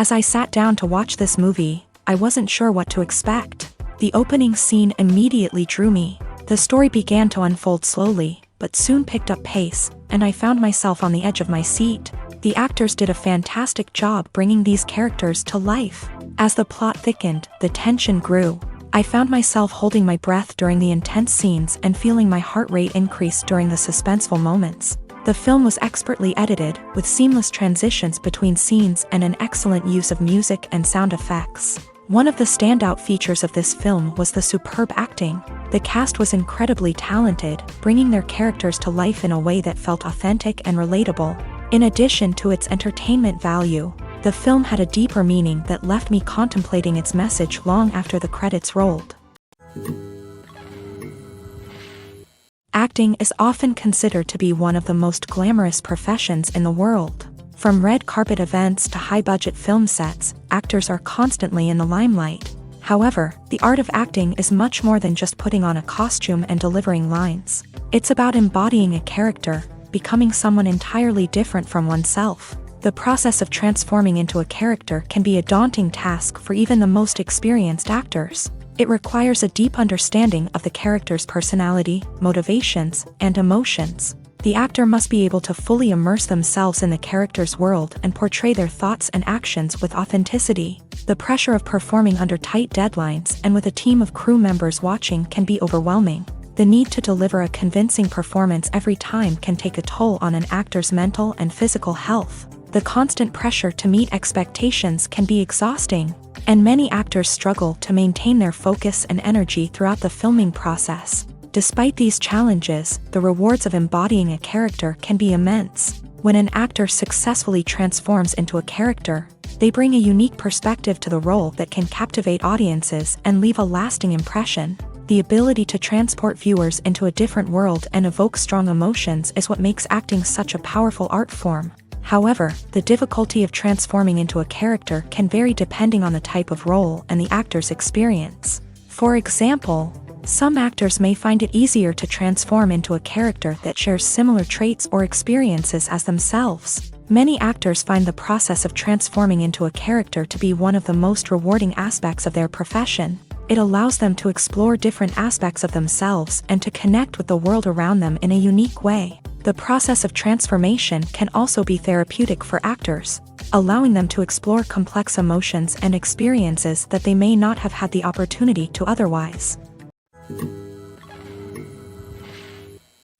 As I sat down to watch this movie, I wasn't sure what to expect. The opening scene immediately drew me. The story began to unfold slowly, but soon picked up pace, and I found myself on the edge of my seat. The actors did a fantastic job bringing these characters to life. As the plot thickened, the tension grew. I found myself holding my breath during the intense scenes and feeling my heart rate increase during the suspenseful moments. The film was expertly edited, with seamless transitions between scenes and an excellent use of music and sound effects. One of the standout features of this film was the superb acting. The cast was incredibly talented, bringing their characters to life in a way that felt authentic and relatable. In addition to its entertainment value, the film had a deeper meaning that left me contemplating its message long after the credits rolled. Acting is often considered to be one of the most glamorous professions in the world. From red carpet events to high-budget film sets, actors are constantly in the limelight. However, the art of acting is much more than just putting on a costume and delivering lines. It's about embodying a character, becoming someone entirely different from oneself. The process of transforming into a character can be a daunting task for even the most experienced actors. It requires a deep understanding of the character's personality, motivations, and emotions. The actor must be able to fully immerse themselves in the character's world and portray their thoughts and actions with authenticity. The pressure of performing under tight deadlines and with a team of crew members watching can be overwhelming. The need to deliver a convincing performance every time can take a toll on an actor's mental and physical health. The constant pressure to meet expectations can be exhausting, and many actors struggle to maintain their focus and energy throughout the filming process. Despite these challenges, the rewards of embodying a character can be immense. When an actor successfully transforms into a character, they bring a unique perspective to the role that can captivate audiences and leave a lasting impression. The ability to transport viewers into a different world and evoke strong emotions is what makes acting such a powerful art form. However, the difficulty of transforming into a character can vary depending on the type of role and the actor's experience. For example, some actors may find it easier to transform into a character that shares similar traits or experiences as themselves. Many actors find the process of transforming into a character to be one of the most rewarding aspects of their profession. It allows them to explore different aspects of themselves and to connect with the world around them in a unique way. The process of transformation can also be therapeutic for actors, allowing them to explore complex emotions and experiences that they may not have had the opportunity to otherwise.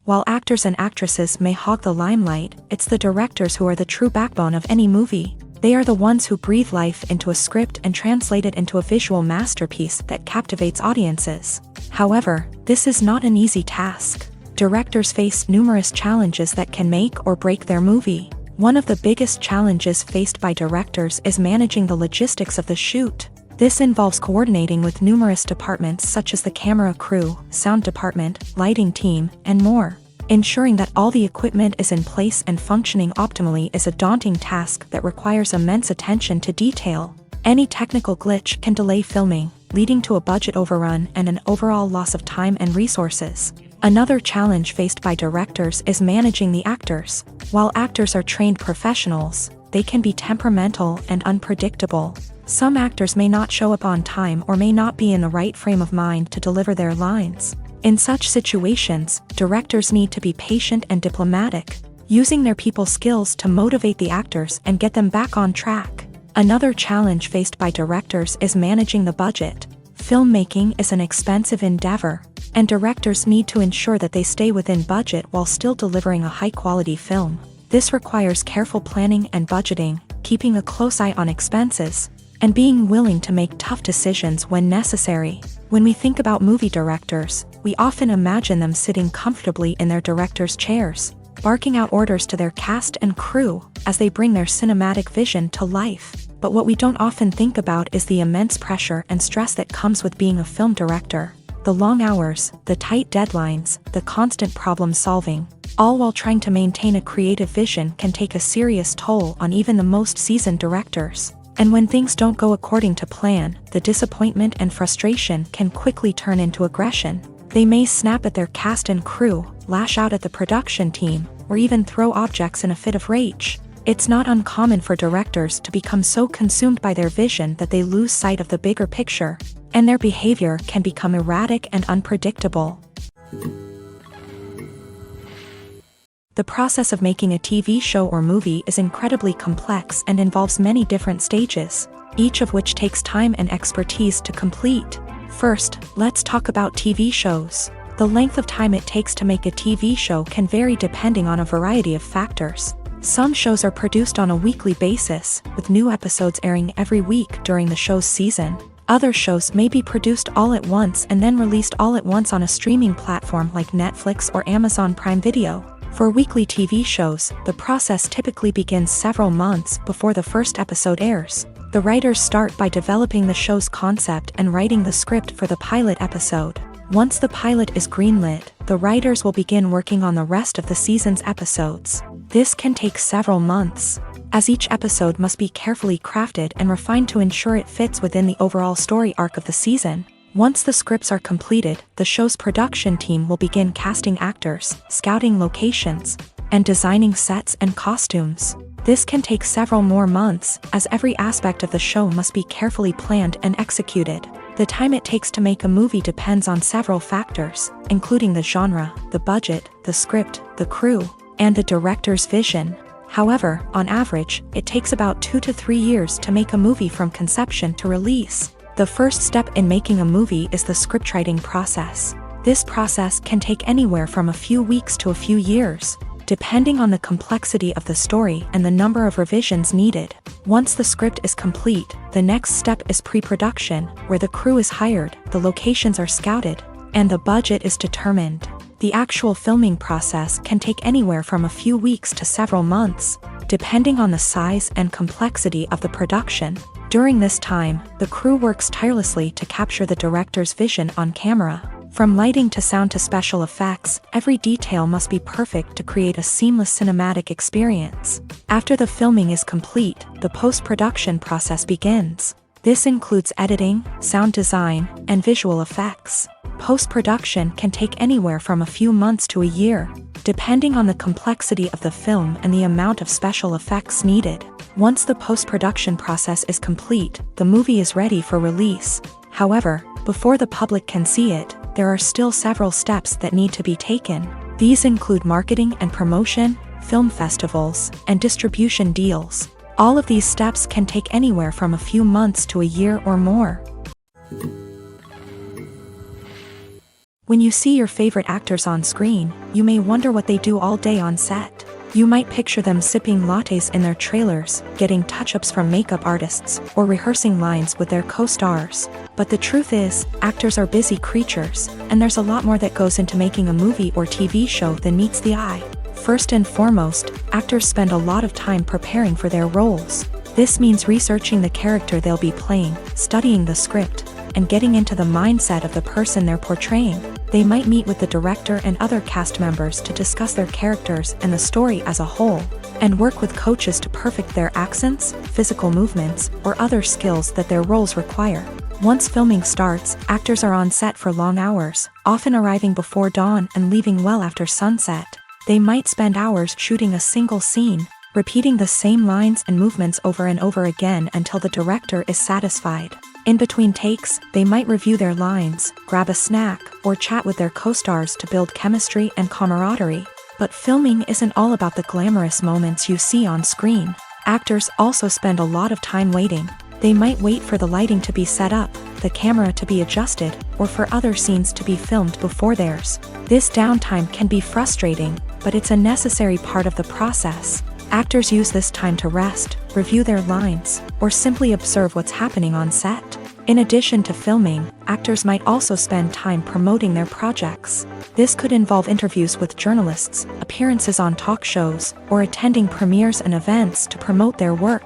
While actors and actresses may hog the limelight, it's the directors who are the true backbone of any movie. They are the ones who breathe life into a script and translate it into a visual masterpiece that captivates audiences. However, this is not an easy task. Directors face numerous challenges that can make or break their movie. One of the biggest challenges faced by directors is managing the logistics of the shoot. This involves coordinating with numerous departments such as the camera crew, sound department, lighting team, and more. Ensuring that all the equipment is in place and functioning optimally is a daunting task that requires immense attention to detail. Any technical glitch can delay filming, leading to a budget overrun and an overall loss of time and resources. Another challenge faced by directors is managing the actors. While actors are trained professionals, they can be temperamental and unpredictable. Some actors may not show up on time or may not be in the right frame of mind to deliver their lines. In such situations, directors need to be patient and diplomatic, using their people skills to motivate the actors and get them back on track. Another challenge faced by directors is managing the budget. Filmmaking is an expensive endeavor, and directors need to ensure that they stay within budget while still delivering a high-quality film. This requires careful planning and budgeting, keeping a close eye on expenses, and being willing to make tough decisions when necessary. When we think about movie directors, we often imagine them sitting comfortably in their director's chairs, barking out orders to their cast and crew as they bring their cinematic vision to life. But what we don't often think about is the immense pressure and stress that comes with being a film director. The long hours, the tight deadlines, the constant problem solving, all while trying to maintain a creative vision can take a serious toll on even the most seasoned directors. And when things don't go according to plan, the disappointment and frustration can quickly turn into aggression. They may snap at their cast and crew, lash out at the production team, or even throw objects in a fit of rage. It's not uncommon for directors to become so consumed by their vision that they lose sight of the bigger picture, and their behavior can become erratic and unpredictable. The process of making a TV show or movie is incredibly complex and involves many different stages, each of which takes time and expertise to complete. First, let's talk about TV shows. The length of time it takes to make a TV show can vary depending on a variety of factors. Some shows are produced on a weekly basis, with new episodes airing every week during the show's season. Other shows may be produced all at once and then released all at once on a streaming platform like Netflix or Amazon Prime Video. For weekly TV shows, the process typically begins several months before the first episode airs. The writers start by developing the show's concept and writing the script for the pilot episode. Once the pilot is greenlit, the writers will begin working on the rest of the season's episodes. This can take several months, as each episode must be carefully crafted and refined to ensure it fits within the overall story arc of the season. Once the scripts are completed, the show's production team will begin casting actors, scouting locations, and designing sets and costumes. This can take several more months, as every aspect of the show must be carefully planned and executed. The time it takes to make a movie depends on several factors, including the genre, the budget, the script, the crew, and the director's vision. However, on average, it takes about 2 to 3 years to make a movie from conception to release. The first step in making a movie is the scriptwriting process. This process can take anywhere from a few weeks to a few years, depending on the complexity of the story and the number of revisions needed. Once the script is complete, the next step is pre-production, where the crew is hired, the locations are scouted, and the budget is determined. The actual filming process can take anywhere from a few weeks to several months, depending on the size and complexity of the production. During this time, the crew works tirelessly to capture the director's vision on camera. From lighting to sound to special effects, every detail must be perfect to create a seamless cinematic experience. After the filming is complete, the post-production process begins. This includes editing, sound design, and visual effects. Post-production can take anywhere from a few months to a year, depending on the complexity of the film and the amount of special effects needed. Once the post-production process is complete, the movie is ready for release. However, before the public can see it, there are still several steps that need to be taken. These include marketing and promotion, film festivals, and distribution deals. All of these steps can take anywhere from a few months to a year or more. When you see your favorite actors on screen, you may wonder what they do all day on set. You might picture them sipping lattes in their trailers, getting touch-ups from makeup artists, or rehearsing lines with their co-stars. But the truth is, actors are busy creatures, and there's a lot more that goes into making a movie or TV show than meets the eye. First and foremost, actors spend a lot of time preparing for their roles. This means researching the character they'll be playing, studying the script, and getting into the mindset of the person they're portraying. They might meet with the director and other cast members to discuss their characters and the story as a whole, and work with coaches to perfect their accents, physical movements, or other skills that their roles require. Once filming starts, actors are on set for long hours, often arriving before dawn and leaving well after sunset. They might spend hours shooting a single scene, repeating the same lines and movements over and over again until the director is satisfied. In between takes, they might review their lines, grab a snack, or chat with their co-stars to build chemistry and camaraderie. But filming isn't all about the glamorous moments you see on screen. Actors also spend a lot of time waiting. They might wait for the lighting to be set up, the camera to be adjusted, or for other scenes to be filmed before theirs. This downtime can be frustrating, but it's a necessary part of the process. Actors use this time to rest, review their lines, or simply observe what's happening on set. In addition to filming, actors might also spend time promoting their projects. This could involve interviews with journalists, appearances on talk shows, or attending premieres and events to promote their work.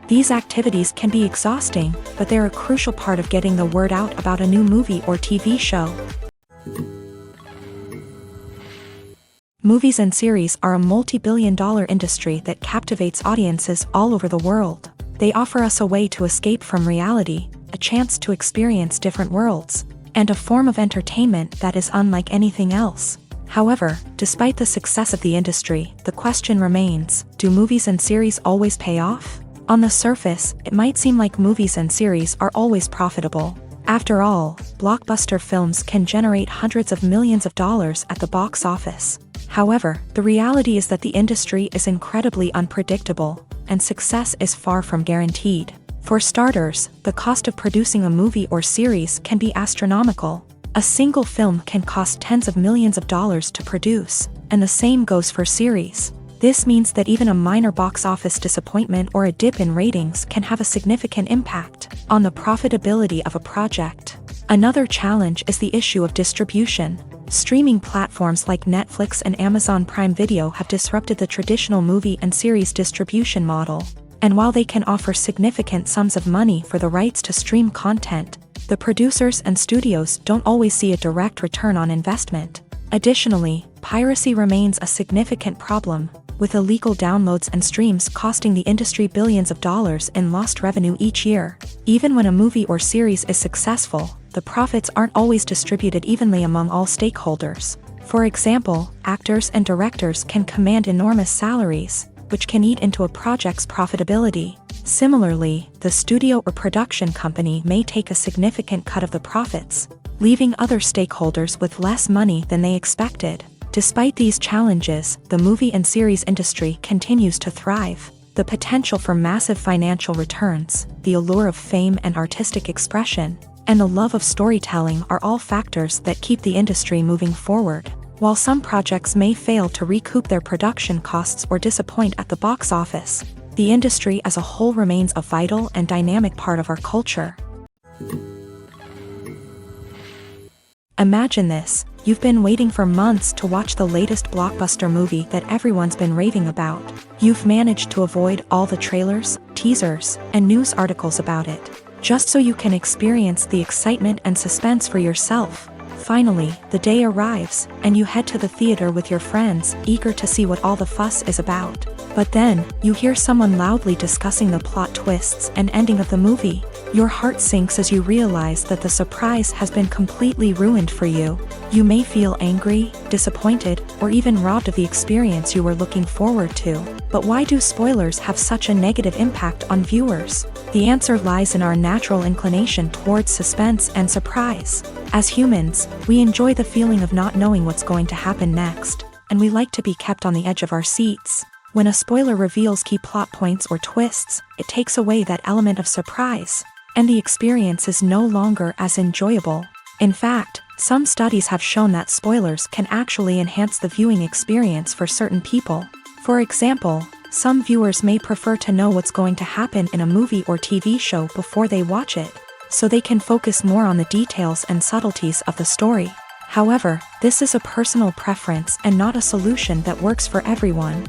These activities can be exhausting, but they're a crucial part of getting the word out about a new movie or TV show. Movies and series are a multi-billion-dollar industry that captivates audiences all over the world. They offer us a way to escape from reality, a chance to experience different worlds, and a form of entertainment that is unlike anything else. However, despite the success of the industry, the question remains, do movies and series always pay off? On the surface, it might seem like movies and series are always profitable. After all, blockbuster films can generate hundreds of millions of dollars at the box office. However, the reality is that the industry is incredibly unpredictable, and success is far from guaranteed. For starters, the cost of producing a movie or series can be astronomical. A single film can cost tens of millions of dollars to produce, and the same goes for series. This means that even a minor box office disappointment or a dip in ratings can have a significant impact on the profitability of a project. Another challenge is the issue of distribution. Streaming platforms like Netflix and Amazon Prime Video have disrupted the traditional movie and series distribution model. And while they can offer significant sums of money for the rights to stream content, the producers and studios don't always see a direct return on investment. Additionally, piracy remains a significant problem, with illegal downloads and streams costing the industry billions of dollars in lost revenue each year. Even when a movie or series is successful, the profits aren't always distributed evenly among all stakeholders. For example, actors and directors can command enormous salaries, which can eat into a project's profitability. Similarly, the studio or production company may take a significant cut of the profits, leaving other stakeholders with less money than they expected. Despite these challenges, the movie and series industry continues to thrive. The potential for massive financial returns, the allure of fame and artistic expression, and the love of storytelling are all factors that keep the industry moving forward. While some projects may fail to recoup their production costs or disappoint at the box office, the industry as a whole remains a vital and dynamic part of our culture. Imagine this, you've been waiting for months to watch the latest blockbuster movie that everyone's been raving about. You've managed to avoid all the trailers, teasers, and news articles about it, just so you can experience the excitement and suspense for yourself. Finally, the day arrives, and you head to the theater with your friends, eager to see what all the fuss is about. But then, you hear someone loudly discussing the plot twists and ending of the movie. Your heart sinks as you realize that the surprise has been completely ruined for you. You may feel angry, disappointed, or even robbed of the experience you were looking forward to. But why do spoilers have such a negative impact on viewers? The answer lies in our natural inclination towards suspense and surprise. As humans, we enjoy the feeling of not knowing what's going to happen next, and we like to be kept on the edge of our seats. When a spoiler reveals key plot points or twists, it takes away that element of surprise, and the experience is no longer as enjoyable. In fact, some studies have shown that spoilers can actually enhance the viewing experience for certain people. For example, some viewers may prefer to know what's going to happen in a movie or TV show before they watch it, so they can focus more on the details and subtleties of the story. However, this is a personal preference and not a solution that works for everyone.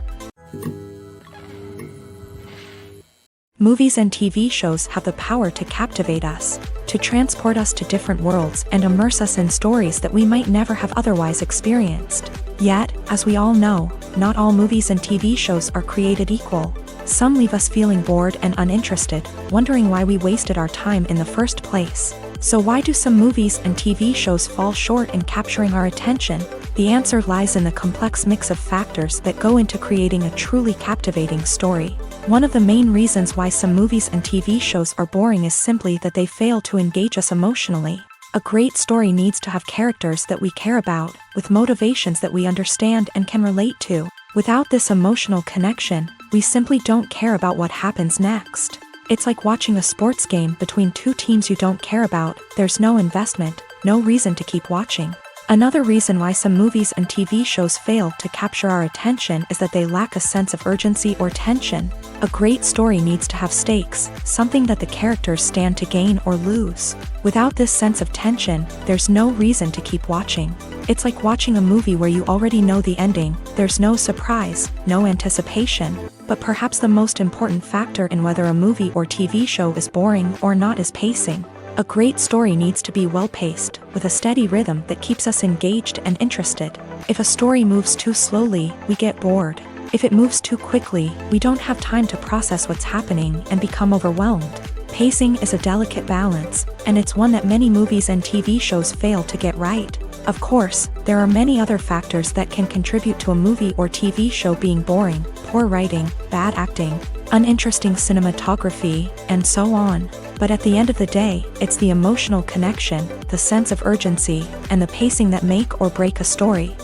Movies and TV shows have the power to captivate us, to transport us to different worlds and immerse us in stories that we might never have otherwise experienced. Yet, as we all know, not all movies and TV shows are created equal. Some leave us feeling bored and uninterested, wondering why we wasted our time in the first place. So why do some movies and TV shows fall short in capturing our attention? The answer lies in the complex mix of factors that go into creating a truly captivating story. One of the main reasons why some movies and TV shows are boring is simply that they fail to engage us emotionally. A great story needs to have characters that we care about, with motivations that we understand and can relate to. Without this emotional connection, We simply don't care about what happens next. It's like watching a sports game between two teams you don't care about. There's no investment, no reason to keep watching. Another reason why some movies and TV shows fail to capture our attention is that they lack a sense of urgency or tension. A great story needs to have stakes, something that the characters stand to gain or lose. Without this sense of tension, there's no reason to keep watching. It's like watching a movie where you already know the ending. There's no surprise, no anticipation. But perhaps the most important factor in whether a movie or TV show is boring or not is pacing. A great story needs to be well-paced, with a steady rhythm that keeps us engaged and interested. If a story moves too slowly, we get bored. If it moves too quickly, we don't have time to process what's happening and become overwhelmed. Pacing is a delicate balance, and it's one that many movies and TV shows fail to get right. Of course, there are many other factors that can contribute to a movie or TV show being boring: poor writing, bad acting, uninteresting cinematography, and so on. But at the end of the day, it's the emotional connection, the sense of urgency, and the pacing that make or break a story.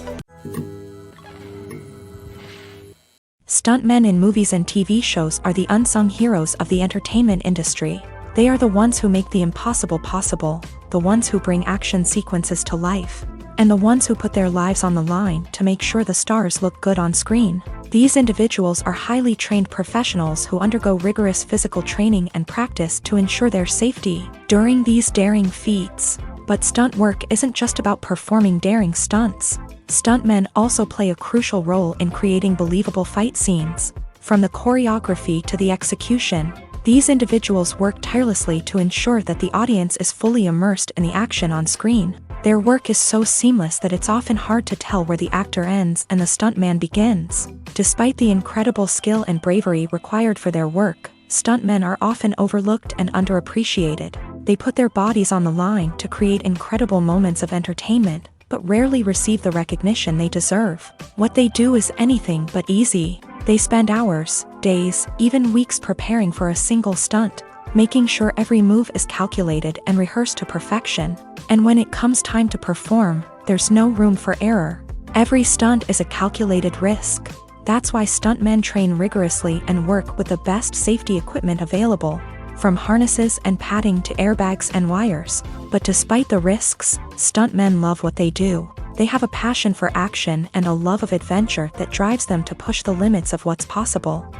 Stuntmen in movies and TV shows are the unsung heroes of the entertainment industry. They are the ones who make the impossible possible, the ones who bring action sequences to life, and the ones who put their lives on the line to make sure the stars look good on screen. These individuals are highly trained professionals who undergo rigorous physical training and practice to ensure their safety during these daring feats. But stunt work isn't just about performing daring stunts. Stuntmen also play a crucial role in creating believable fight scenes. From the choreography to the execution, these individuals work tirelessly to ensure that the audience is fully immersed in the action on screen. Their work is so seamless that it's often hard to tell where the actor ends and the stuntman begins. Despite the incredible skill and bravery required for their work, stuntmen are often overlooked and underappreciated. They put their bodies on the line to create incredible moments of entertainment, but rarely receive the recognition they deserve. What they do is anything but easy. They spend hours, days, even weeks preparing for a single stunt, making sure every move is calculated and rehearsed to perfection. And when it comes time to perform, there's no room for error. Every stunt is a calculated risk. That's why stuntmen train rigorously and work with the best safety equipment available, from harnesses and padding to airbags and wires. But despite the risks, stuntmen love what they do. They have a passion for action and a love of adventure that drives them to push the limits of what's possible.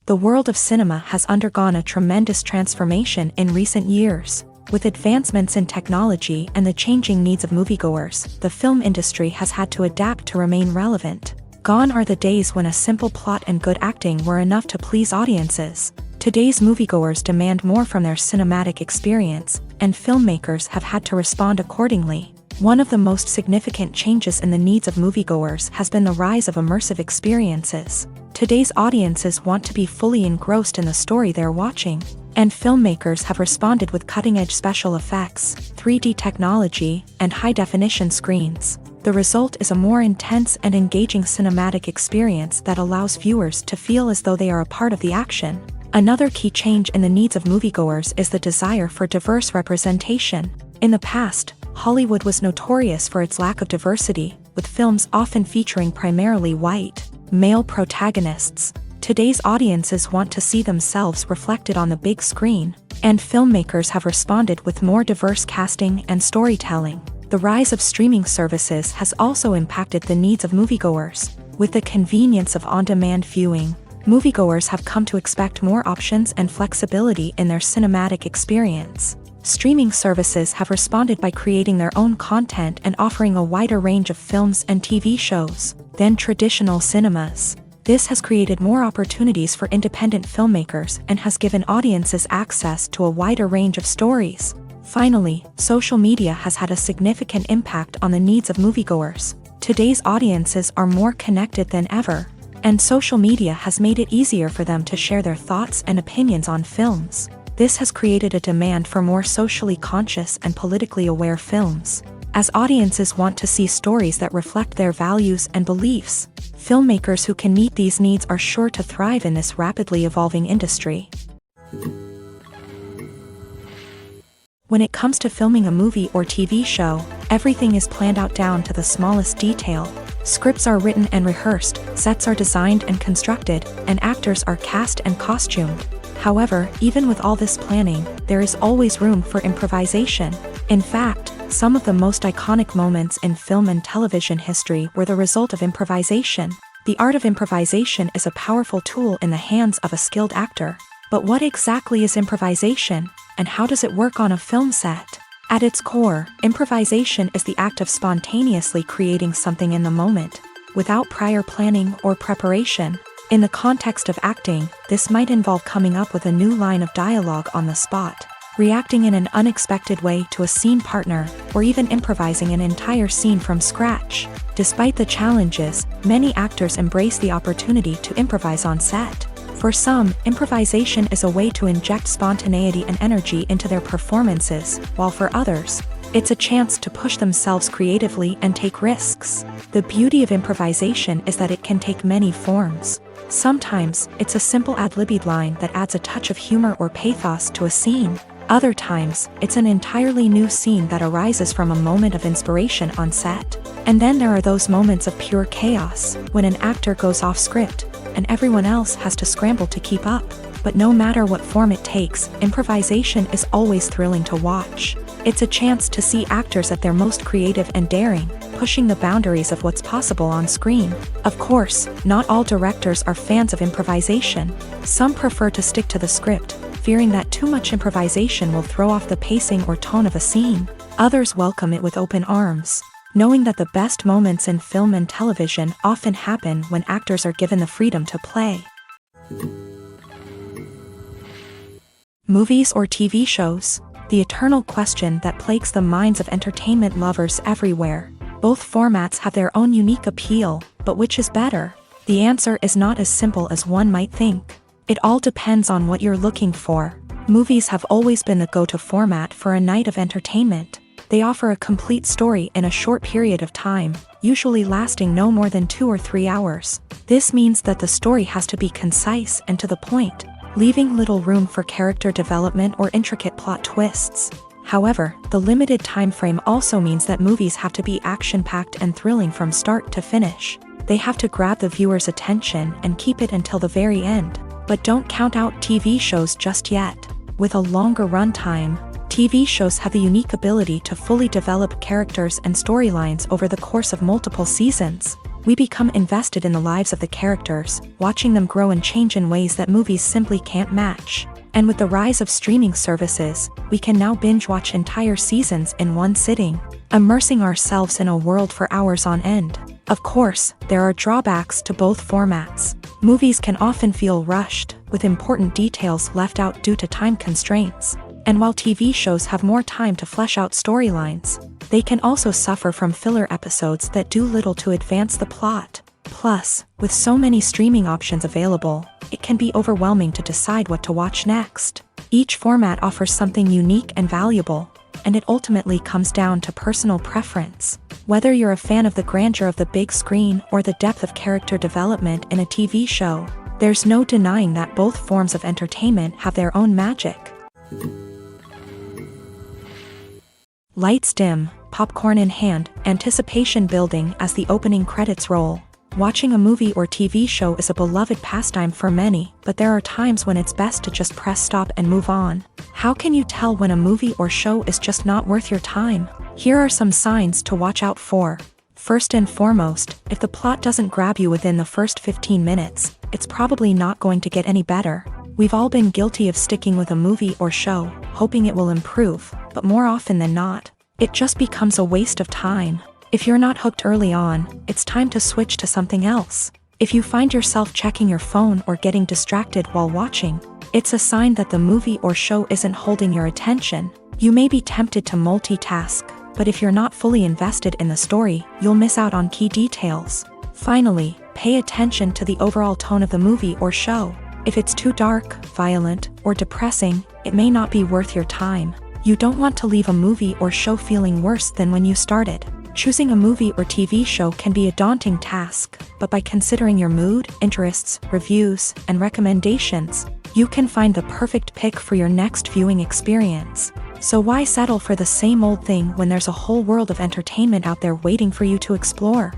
The world of cinema has undergone a tremendous transformation in recent years. With advancements in technology and the changing needs of moviegoers, the film industry has had to adapt to remain relevant. Gone are the days when a simple plot and good acting were enough to please audiences. Today's moviegoers demand more from their cinematic experience, and filmmakers have had to respond accordingly. One of the most significant changes in the needs of moviegoers has been the rise of immersive experiences. Today's audiences want to be fully engrossed in the story they're watching, and filmmakers have responded with cutting-edge special effects, 3D technology, and high-definition screens. The result is a more intense and engaging cinematic experience that allows viewers to feel as though they are a part of the action. Another key change in the needs of moviegoers is the desire for diverse representation. In the past, Hollywood was notorious for its lack of diversity, with films often featuring primarily white, male protagonists. Today's audiences want to see themselves reflected on the big screen, and filmmakers have responded with more diverse casting and storytelling. The rise of streaming services has also impacted the needs of moviegoers. With the convenience of on-demand viewing, moviegoers have come to expect more options and flexibility in their cinematic experience. Streaming services have responded by creating their own content and offering a wider range of films and TV shows than traditional cinemas. This has created more opportunities for independent filmmakers and has given audiences access to a wider range of stories. Finally, social media has had a significant impact on the needs of moviegoers. Today's audiences are more connected than ever, and social media has made it easier for them to share their thoughts and opinions on films. This has created a demand for more socially conscious and politically aware films. As audiences want to see stories that reflect their values and beliefs, filmmakers who can meet these needs are sure to thrive in this rapidly evolving industry. When it comes to filming a movie or TV show, everything is planned out down to the smallest detail. Scripts are written and rehearsed, sets are designed and constructed, and actors are cast and costumed. However, even with all this planning, there is always room for improvisation. In fact, some of the most iconic moments in film and television history were the result of improvisation. The art of improvisation is a powerful tool in the hands of a skilled actor. But what exactly is improvisation, and how does it work on a film set? At its core, improvisation is the act of spontaneously creating something in the moment, without prior planning or preparation. In the context of acting, this might involve coming up with a new line of dialogue on the spot, reacting in an unexpected way to a scene partner, or even improvising an entire scene from scratch. Despite the challenges, many actors embrace the opportunity to improvise on set. For some, improvisation is a way to inject spontaneity and energy into their performances, while for others, it's a chance to push themselves creatively and take risks. The beauty of improvisation is that it can take many forms. Sometimes, it's a simple ad-libbed line that adds a touch of humor or pathos to a scene. Other times, it's an entirely new scene that arises from a moment of inspiration on set. And then there are those moments of pure chaos, when an actor goes off script, and everyone else has to scramble to keep up. But no matter what form it takes, improvisation is always thrilling to watch. It's a chance to see actors at their most creative and daring, pushing the boundaries of what's possible on screen. Of course, not all directors are fans of improvisation. Some prefer to stick to the script, fearing that too much improvisation will throw off the pacing or tone of a scene. Others welcome it with open arms, knowing that the best moments in film and television often happen when actors are given the freedom to play. Movies or TV shows? The eternal question that plagues the minds of entertainment lovers everywhere. Both formats have their own unique appeal, but which is better? The answer is not as simple as one might think. It all depends on what you're looking for. Movies have always been the go-to format for a night of entertainment. They offer a complete story in a short period of time, usually lasting no more than 2 or 3 hours. This means that the story has to be concise and to the point, leaving little room for character development or intricate plot twists. However, the limited time frame also means that movies have to be action-packed and thrilling from start to finish. They have to grab the viewer's attention and keep it until the very end. But don't count out TV shows just yet. With a longer runtime, TV shows have the unique ability to fully develop characters and storylines over the course of multiple seasons. We become invested in the lives of the characters, watching them grow and change in ways that movies simply can't match. And with the rise of streaming services, we can now binge-watch entire seasons in one sitting, immersing ourselves in a world for hours on end. Of course, there are drawbacks to both formats. Movies can often feel rushed, with important details left out due to time constraints. And while TV shows have more time to flesh out storylines, they can also suffer from filler episodes that do little to advance the plot. Plus, with so many streaming options available, it can be overwhelming to decide what to watch next. Each format offers something unique and valuable, and it ultimately comes down to personal preference. Whether you're a fan of the grandeur of the big screen or the depth of character development in a TV show, there's no denying that both forms of entertainment have their own magic. Lights dim, popcorn in hand, anticipation building as the opening credits roll. Watching a movie or TV show is a beloved pastime for many, but there are times when it's best to just press stop and move on. How can you tell when a movie or show is just not worth your time? Here are some signs to watch out for. First and foremost, if the plot doesn't grab you within the first 15 minutes, it's probably not going to get any better. We've all been guilty of sticking with a movie or show, hoping it will improve, but more often than not, it just becomes a waste of time. If you're not hooked early on, it's time to switch to something else. If you find yourself checking your phone or getting distracted while watching, it's a sign that the movie or show isn't holding your attention. You may be tempted to multitask, but if you're not fully invested in the story, you'll miss out on key details. Finally, pay attention to the overall tone of the movie or show. If it's too dark, violent, or depressing, it may not be worth your time. You don't want to leave a movie or show feeling worse than when you started. Choosing a movie or TV show can be a daunting task, but by considering your mood, interests, reviews, and recommendations, you can find the perfect pick for your next viewing experience. So why settle for the same old thing when there's a whole world of entertainment out there waiting for you to explore?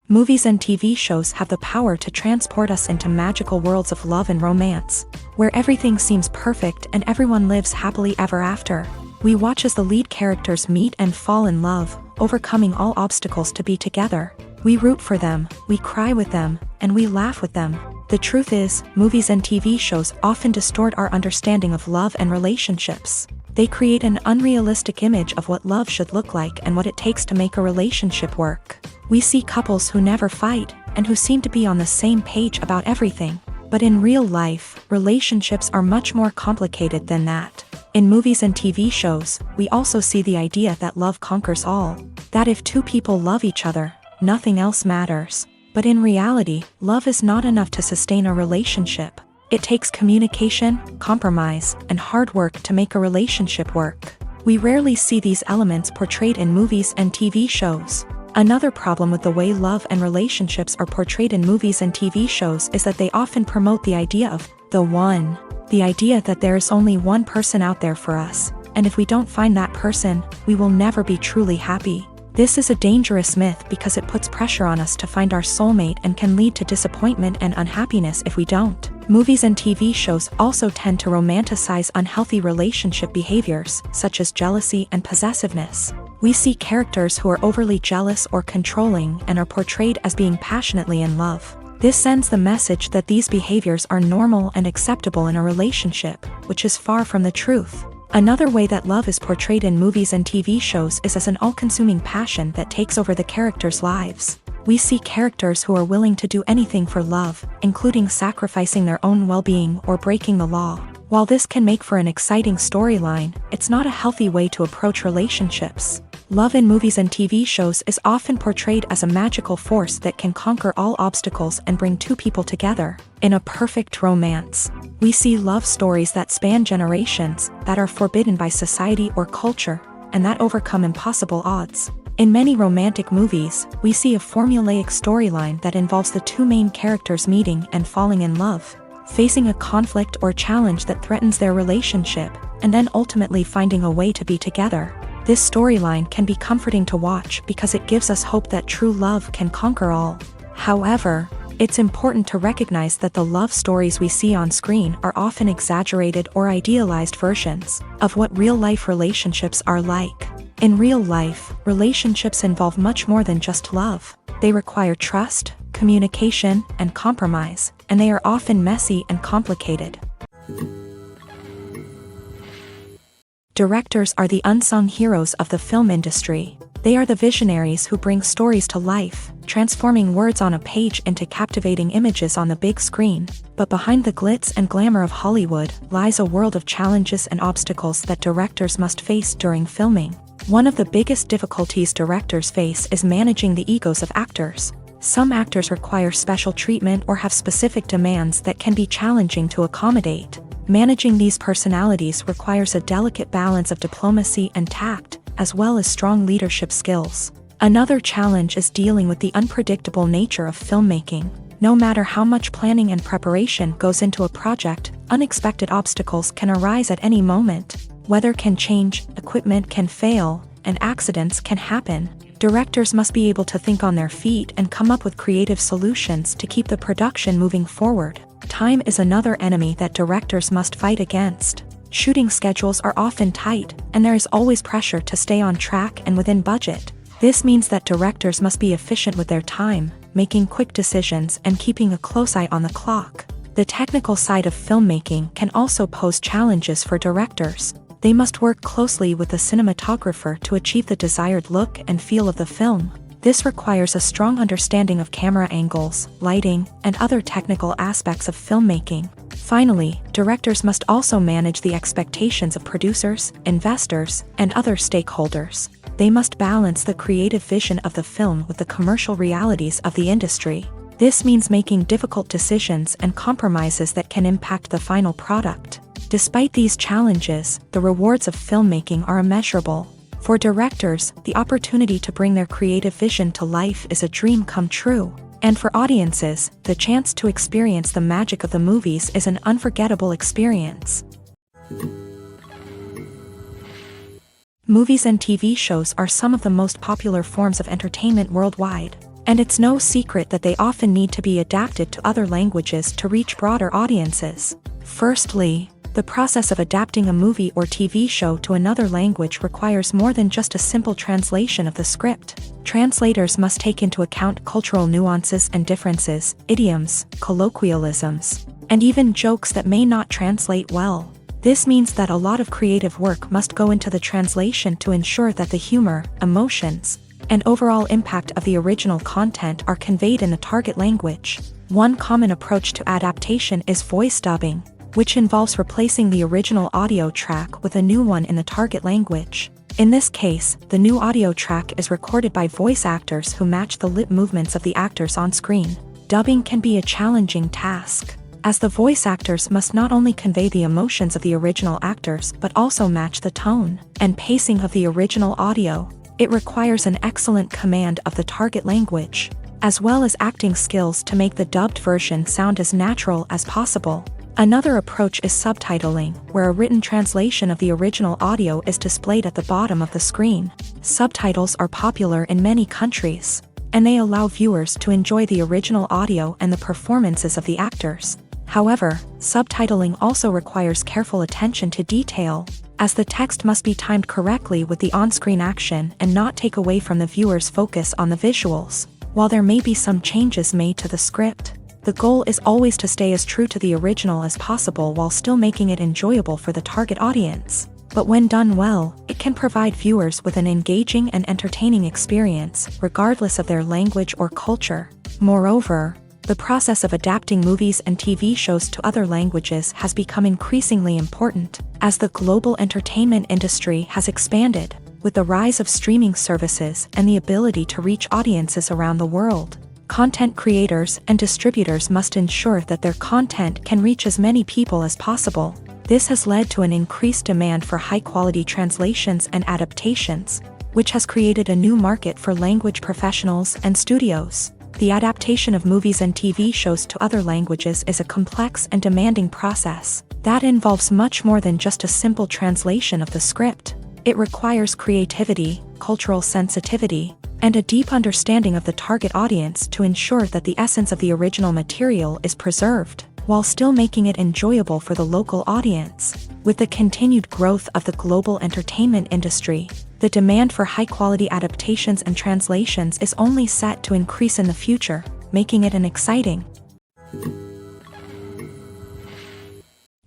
Movies and TV shows have the power to transport us into magical worlds of love and romance, where everything seems perfect and everyone lives happily ever after. We watch as the lead characters meet and fall in love, overcoming all obstacles to be together. We root for them, we cry with them, and we laugh with them. The truth is, movies and TV shows often distort our understanding of love and relationships. They create an unrealistic image of what love should look like and what it takes to make a relationship work. We see couples who never fight, and who seem to be on the same page about everything. But in real life, relationships are much more complicated than that. In movies and TV shows, we also see the idea that love conquers all. That if two people love each other, nothing else matters. But in reality, love is not enough to sustain a relationship. It takes communication, compromise, and hard work to make a relationship work. We rarely see these elements portrayed in movies and TV shows. Another problem with the way love and relationships are portrayed in movies and TV shows is that they often promote the idea of the one. The idea that there is only one person out there for us, and if we don't find that person, we will never be truly happy. This is a dangerous myth because it puts pressure on us to find our soulmate and can lead to disappointment and unhappiness if we don't. Movies and TV shows also tend to romanticize unhealthy relationship behaviors, such as jealousy and possessiveness. We see characters who are overly jealous or controlling and are portrayed as being passionately in love. This sends the message that these behaviors are normal and acceptable in a relationship, which is far from the truth. Another way that love is portrayed in movies and TV shows is as an all-consuming passion that takes over the characters' lives. We see characters who are willing to do anything for love, including sacrificing their own well-being or breaking the law. While this can make for an exciting storyline, it's not a healthy way to approach relationships. Love in movies and TV shows is often portrayed as a magical force that can conquer all obstacles and bring two people together. In a perfect romance, we see love stories that span generations, that are forbidden by society or culture, and that overcome impossible odds. In many romantic movies, we see a formulaic storyline that involves the two main characters meeting and falling in love, facing a conflict or challenge that threatens their relationship, and then ultimately finding a way to be together. This storyline can be comforting to watch because it gives us hope that true love can conquer all. However, it's important to recognize that the love stories we see on screen are often exaggerated or idealized versions of what real-life relationships are like. In real life, relationships involve much more than just love. They require trust, communication, and compromise, and they are often messy and complicated. Directors are the unsung heroes of the film industry. They are the visionaries who bring stories to life, transforming words on a page into captivating images on the big screen. But behind the glitz and glamour of Hollywood lies a world of challenges and obstacles that directors must face during filming. One of the biggest difficulties directors face is managing the egos of actors. Some actors require special treatment or have specific demands that can be challenging to accommodate. Managing these personalities requires a delicate balance of diplomacy and tact, as well as strong leadership skills. Another challenge is dealing with the unpredictable nature of filmmaking. No matter how much planning and preparation goes into a project, unexpected obstacles can arise at any moment. Weather can change, equipment can fail, and accidents can happen. Directors must be able to think on their feet and come up with creative solutions to keep the production moving forward. Time is another enemy that directors must fight against. Shooting schedules are often tight, and there is always pressure to stay on track and within budget. This means that directors must be efficient with their time, making quick decisions and keeping a close eye on the clock. The technical side of filmmaking can also pose challenges for directors. They must work closely with the cinematographer to achieve the desired look and feel of the film. This requires a strong understanding of camera angles, lighting, and other technical aspects of filmmaking. Finally, directors must also manage the expectations of producers, investors, and other stakeholders. They must balance the creative vision of the film with the commercial realities of the industry. This means making difficult decisions and compromises that can impact the final product. Despite these challenges, the rewards of filmmaking are immeasurable. For directors, the opportunity to bring their creative vision to life is a dream come true. And for audiences, the chance to experience the magic of the movies is an unforgettable experience. Movies and TV shows are some of the most popular forms of entertainment worldwide, and it's no secret that they often need to be adapted to other languages to reach broader audiences. Firstly, the process of adapting a movie or TV show to another language requires more than just a simple translation of the script. Translators must take into account cultural nuances and differences, idioms, colloquialisms, and even jokes that may not translate well. This means that a lot of creative work must go into the translation to ensure that the humor, emotions, and overall impact of the original content are conveyed in the target language. One common approach to adaptation is voice dubbing, which involves replacing the original audio track with a new one in the target language. In this case, the new audio track is recorded by voice actors who match the lip movements of the actors on screen. Dubbing can be a challenging task, as the voice actors must not only convey the emotions of the original actors but also match the tone and pacing of the original audio. It requires an excellent command of the target language, as well as acting skills to make the dubbed version sound as natural as possible. Another approach is subtitling, where a written translation of the original audio is displayed at the bottom of the screen. Subtitles are popular in many countries, and they allow viewers to enjoy the original audio and the performances of the actors. However, subtitling also requires careful attention to detail, as the text must be timed correctly with the on-screen action and not take away from the viewer's focus on the visuals. While there may be some changes made to the script, the goal is always to stay as true to the original as possible while still making it enjoyable for the target audience. But when done well, it can provide viewers with an engaging and entertaining experience, regardless of their language or culture. Moreover, the process of adapting movies and TV shows to other languages has become increasingly important, as the global entertainment industry has expanded, with the rise of streaming services and the ability to reach audiences around the world. Content creators and distributors must ensure that their content can reach as many people as possible. This has led to an increased demand for high-quality translations and adaptations, which has created a new market for language professionals and studios. The adaptation of movies and TV shows to other languages is a complex and demanding process that involves much more than just a simple translation of the script. It requires creativity, cultural sensitivity, and a deep understanding of the target audience to ensure that the essence of the original material is preserved, while still making it enjoyable for the local audience. With the continued growth of the global entertainment industry, the demand for high-quality adaptations and translations is only set to increase in the future, making it an exciting.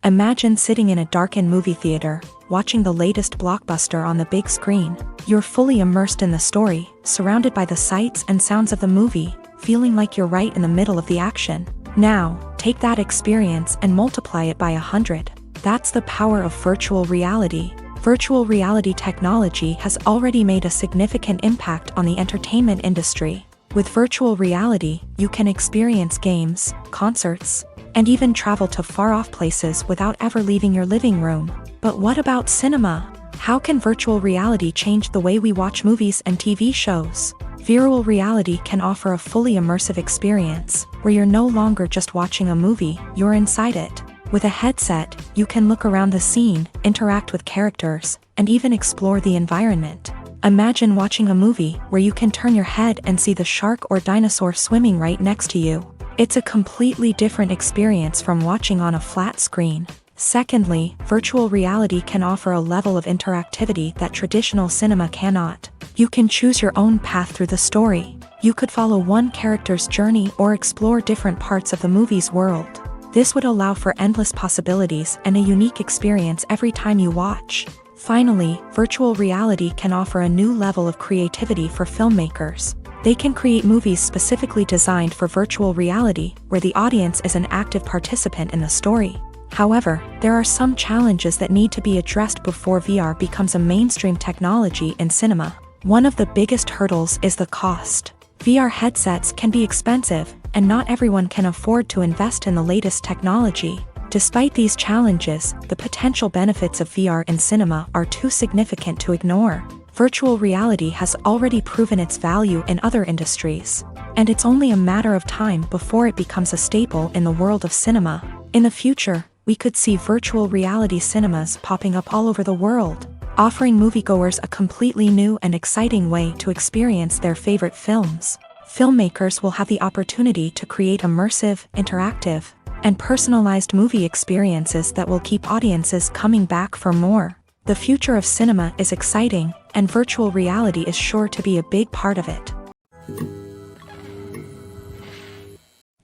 Imagine sitting in a darkened movie theater, watching the latest blockbuster on the big screen. You're fully immersed in the story, surrounded by the sights and sounds of the movie, feeling like you're right in the middle of the action. Now, take that experience and multiply it by 100. That's the power of virtual reality. Virtual reality technology has already made a significant impact on the entertainment industry. With virtual reality, you can experience games, concerts, and even travel to far-off places without ever leaving your living room. But what about cinema? How can virtual reality change the way we watch movies and TV shows? Virtual reality can offer a fully immersive experience, where you're no longer just watching a movie, you're inside it. With a headset, you can look around the scene, interact with characters, and even explore the environment. Imagine watching a movie where you can turn your head and see the shark or dinosaur swimming right next to you. It's a completely different experience from watching on a flat screen. Secondly, virtual reality can offer a level of interactivity that traditional cinema cannot. You can choose your own path through the story. You could follow one character's journey or explore different parts of the movie's world. This would allow for endless possibilities and a unique experience every time you watch. Finally, virtual reality can offer a new level of creativity for filmmakers. They can create movies specifically designed for virtual reality, where the audience is an active participant in the story. However, there are some challenges that need to be addressed before VR becomes a mainstream technology in cinema. One of the biggest hurdles is the cost. VR headsets can be expensive, and not everyone can afford to invest in the latest technology. Despite these challenges, the potential benefits of VR in cinema are too significant to ignore. Virtual reality has already proven its value in other industries, and it's only a matter of time before it becomes a staple in the world of cinema. In the future, we could see virtual reality cinemas popping up all over the world. offering moviegoers a completely new and exciting way to experience their favorite films. Filmmakers will have the opportunity to create immersive, interactive, and personalized movie experiences that will keep audiences coming back for more. The future of cinema is exciting, and virtual reality is sure to be a big part of it.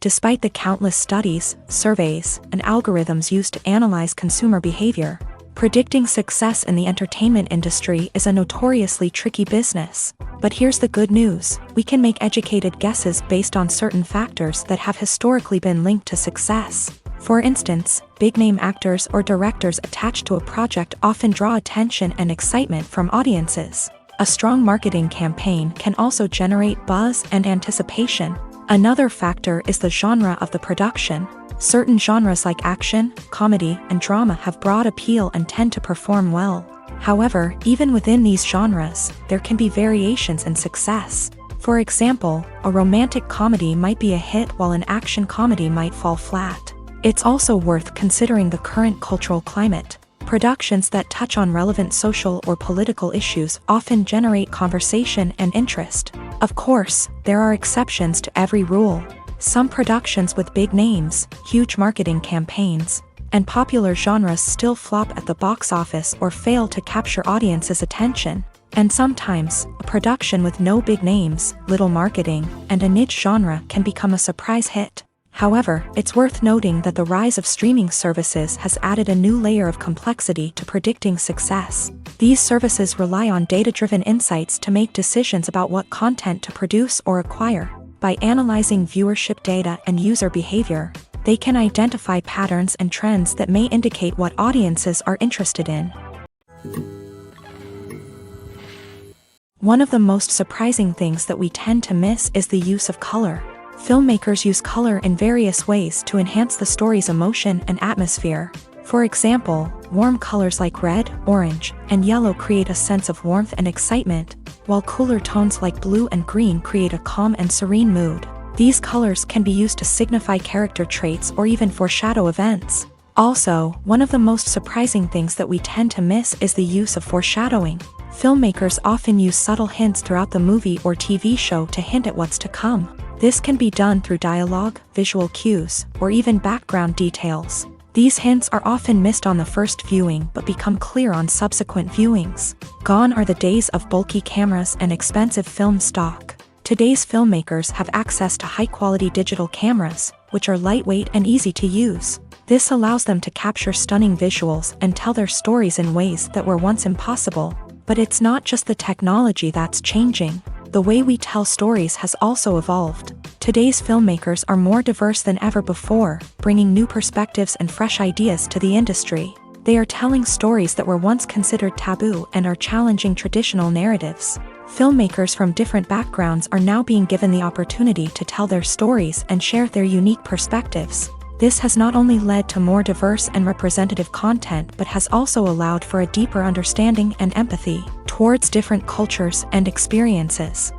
Despite the countless studies, surveys, and algorithms used to analyze consumer behavior, predicting success in the entertainment industry is a notoriously tricky business. But here's the good news: we can make educated guesses based on certain factors that have historically been linked to success. For instance, big-name actors or directors attached to a project often draw attention and excitement from audiences. A strong marketing campaign can also generate buzz and anticipation. Another factor is the genre of the production. Certain genres like action, comedy, and drama have broad appeal and tend to perform well. However, even within these genres, there can be variations in success. For example, a romantic comedy might be a hit while an action comedy might fall flat. It's also worth considering the current cultural climate. Productions that touch on relevant social or political issues often generate conversation and interest. Of course, there are exceptions to every rule. Some productions with big names, huge marketing campaigns, and popular genres still flop at the box office or fail to capture audiences' attention. And sometimes, a production with no big names, little marketing, and a niche genre can become a surprise hit. However, it's worth noting that the rise of streaming services has added a new layer of complexity to predicting success. These services rely on data-driven insights to make decisions about what content to produce or acquire. By analyzing viewership data and user behavior, they can identify patterns and trends that may indicate what audiences are interested in. One of the most surprising things that we tend to miss is the use of color. Filmmakers use color in various ways to enhance the story's emotion and atmosphere. For example, warm colors like red, orange, and yellow create a sense of warmth and excitement, while cooler tones like blue and green create a calm and serene mood. These colors can be used to signify character traits or even foreshadow events. Also, one of the most surprising things that we tend to miss is the use of foreshadowing. Filmmakers often use subtle hints throughout the movie or TV show to hint at what's to come. This can be done through dialogue, visual cues, or even background details. These hints are often missed on the first viewing but become clear on subsequent viewings. Gone are the days of bulky cameras and expensive film stock. Today's filmmakers have access to high-quality digital cameras, which are lightweight and easy to use. This allows them to capture stunning visuals and tell their stories in ways that were once impossible. But it's not just the technology that's changing. The way we tell stories has also evolved. Today's filmmakers are more diverse than ever before, bringing new perspectives and fresh ideas to the industry. They are telling stories that were once considered taboo and are challenging traditional narratives. Filmmakers from different backgrounds are now being given the opportunity to tell their stories and share their unique perspectives. This has not only led to more diverse and representative content but has also allowed for a deeper understanding and empathy towards different cultures and experiences.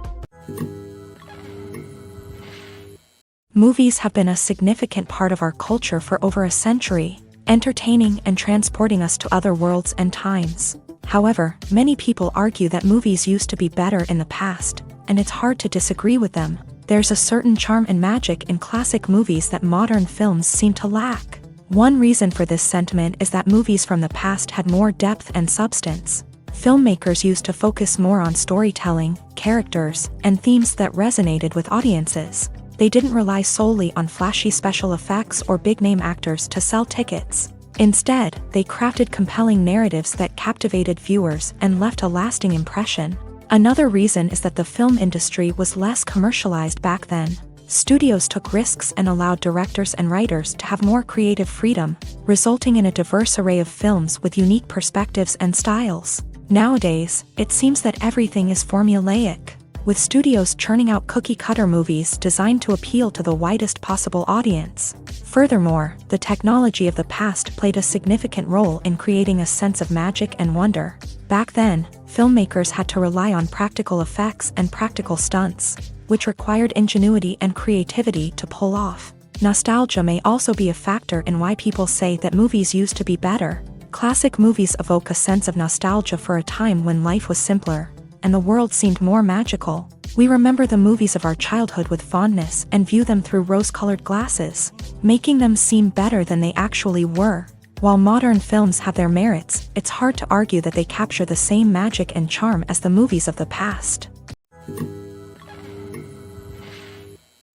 Movies have been a significant part of our culture for over a century, entertaining and transporting us to other worlds and times. However, many people argue that movies used to be better in the past, and it's hard to disagree with them. There's a certain charm and magic in classic movies that modern films seem to lack. One reason for this sentiment is that movies from the past had more depth and substance. Filmmakers used to focus more on storytelling, characters, and themes that resonated with audiences. They didn't rely solely on flashy special effects or big-name actors to sell tickets. Instead, they crafted compelling narratives that captivated viewers and left a lasting impression. Another reason is that the film industry was less commercialized back then. Studios took risks and allowed directors and writers to have more creative freedom, resulting in a diverse array of films with unique perspectives and styles. Nowadays, it seems that everything is formulaic, with studios churning out cookie-cutter movies designed to appeal to the widest possible audience. Furthermore, the technology of the past played a significant role in creating a sense of magic and wonder. Back then, filmmakers had to rely on practical effects and practical stunts, which required ingenuity and creativity to pull off. Nostalgia may also be a factor in why people say that movies used to be better. Classic movies evoke a sense of nostalgia for a time when life was simpler, and the world seemed more magical. We remember the movies of our childhood with fondness and view them through rose-colored glasses, making them seem better than they actually were. While modern films have their merits, it's hard to argue that they capture the same magic and charm as the movies of the past.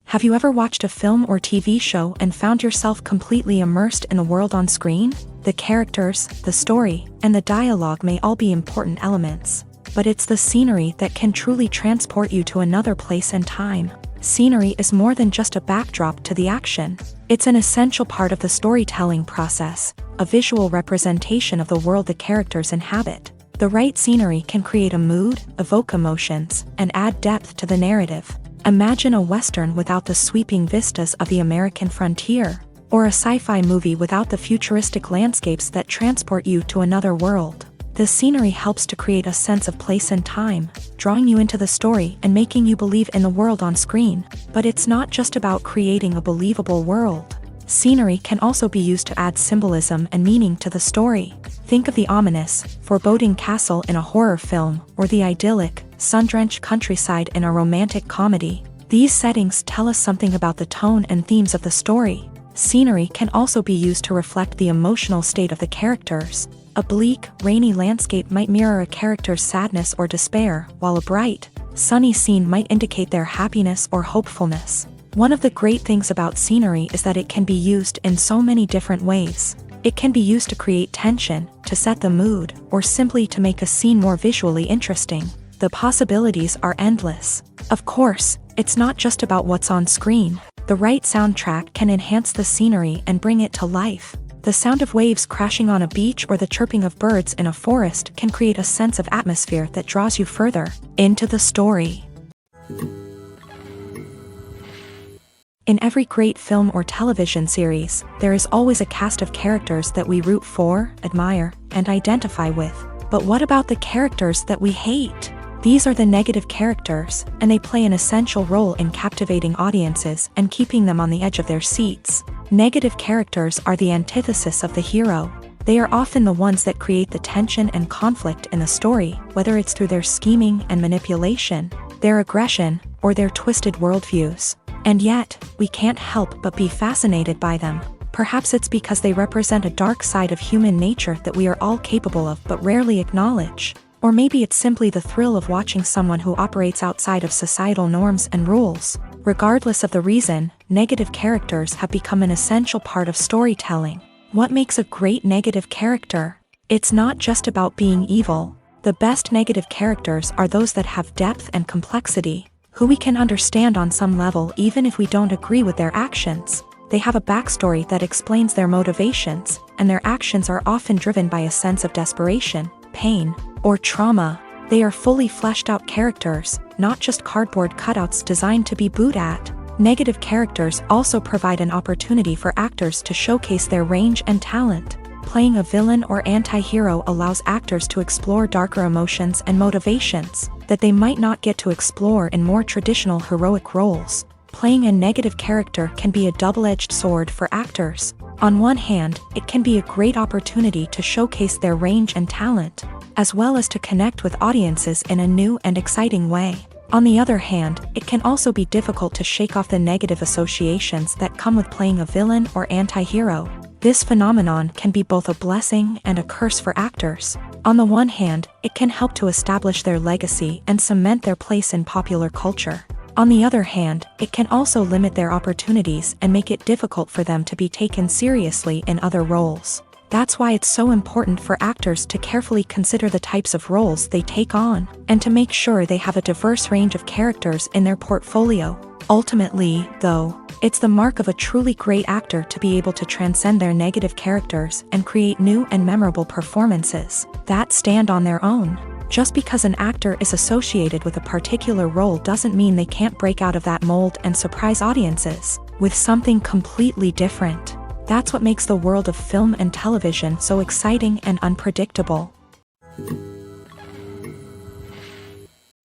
Have you ever watched a film or TV show and found yourself completely immersed in the world on screen? The characters, the story, and the dialogue may all be important elements, but it's the scenery that can truly transport you to another place and time. Scenery is more than just a backdrop to the action. It's an essential part of the storytelling process, a visual representation of the world the characters inhabit. The right scenery can create a mood, evoke emotions, and add depth to the narrative. Imagine a Western without the sweeping vistas of the American frontier, or a sci-fi movie without the futuristic landscapes that transport you to another world. The scenery helps to create a sense of place and time, drawing you into the story and making you believe in the world on screen. But it's not just about creating a believable world. Scenery can also be used to add symbolism and meaning to the story. Think of the ominous, foreboding castle in a horror film, or the idyllic, sun-drenched countryside in a romantic comedy. These settings tell us something about the tone and themes of the story. Scenery can also be used to reflect the emotional state of the characters. A bleak, rainy landscape might mirror a character's sadness or despair, while a bright, sunny scene might indicate their happiness or hopefulness. One of the great things about scenery is that it can be used in so many different ways. It can be used to create tension, to set the mood, or simply to make a scene more visually interesting. The possibilities are endless. Of course, it's not just about what's on screen. The right soundtrack can enhance the scenery and bring it to life. The sound of waves crashing on a beach or the chirping of birds in a forest can create a sense of atmosphere that draws you further into the story. In every great film or television series, there is always a cast of characters that we root for, admire, and identify with. But what about the characters that we hate? These are the negative characters, and they play an essential role in captivating audiences and keeping them on the edge of their seats. Negative characters are the antithesis of the hero. They are often the ones that create the tension and conflict in the story, whether it's through their scheming and manipulation, their aggression, or their twisted worldviews. And yet, we can't help but be fascinated by them. Perhaps it's because they represent a dark side of human nature that we are all capable of but rarely acknowledge. Or maybe it's simply the thrill of watching someone who operates outside of societal norms and rules. Regardless of the reason, negative characters have become an essential part of storytelling. What makes a great negative character? It's not just about being evil. The best negative characters are those that have depth and complexity, who we can understand on some level even if we don't agree with their actions. They have a backstory that explains their motivations, and their actions are often driven by a sense of desperation, pain, or trauma. They are fully fleshed out characters, not just cardboard cutouts designed to be booed at. Negative characters also provide an opportunity for actors to showcase their range and talent. Playing a villain or anti-hero allows actors to explore darker emotions and motivations that they might not get to explore in more traditional heroic roles. Playing a negative character can be a double-edged sword for actors. On one hand, it can be a great opportunity to showcase their range and talent, as well as to connect with audiences in a new and exciting way. On the other hand, it can also be difficult to shake off the negative associations that come with playing a villain or anti-hero. This phenomenon can be both a blessing and a curse for actors. On the one hand, it can help to establish their legacy and cement their place in popular culture. On the other hand, it can also limit their opportunities and make it difficult for them to be taken seriously in other roles. That's why it's so important for actors to carefully consider the types of roles they take on, and to make sure they have a diverse range of characters in their portfolio. Ultimately, though, it's the mark of a truly great actor to be able to transcend their negative characters and create new and memorable performances that stand on their own. Just because an actor is associated with a particular role doesn't mean they can't break out of that mold and surprise audiences with something completely different. That's what makes the world of film and television so exciting and unpredictable.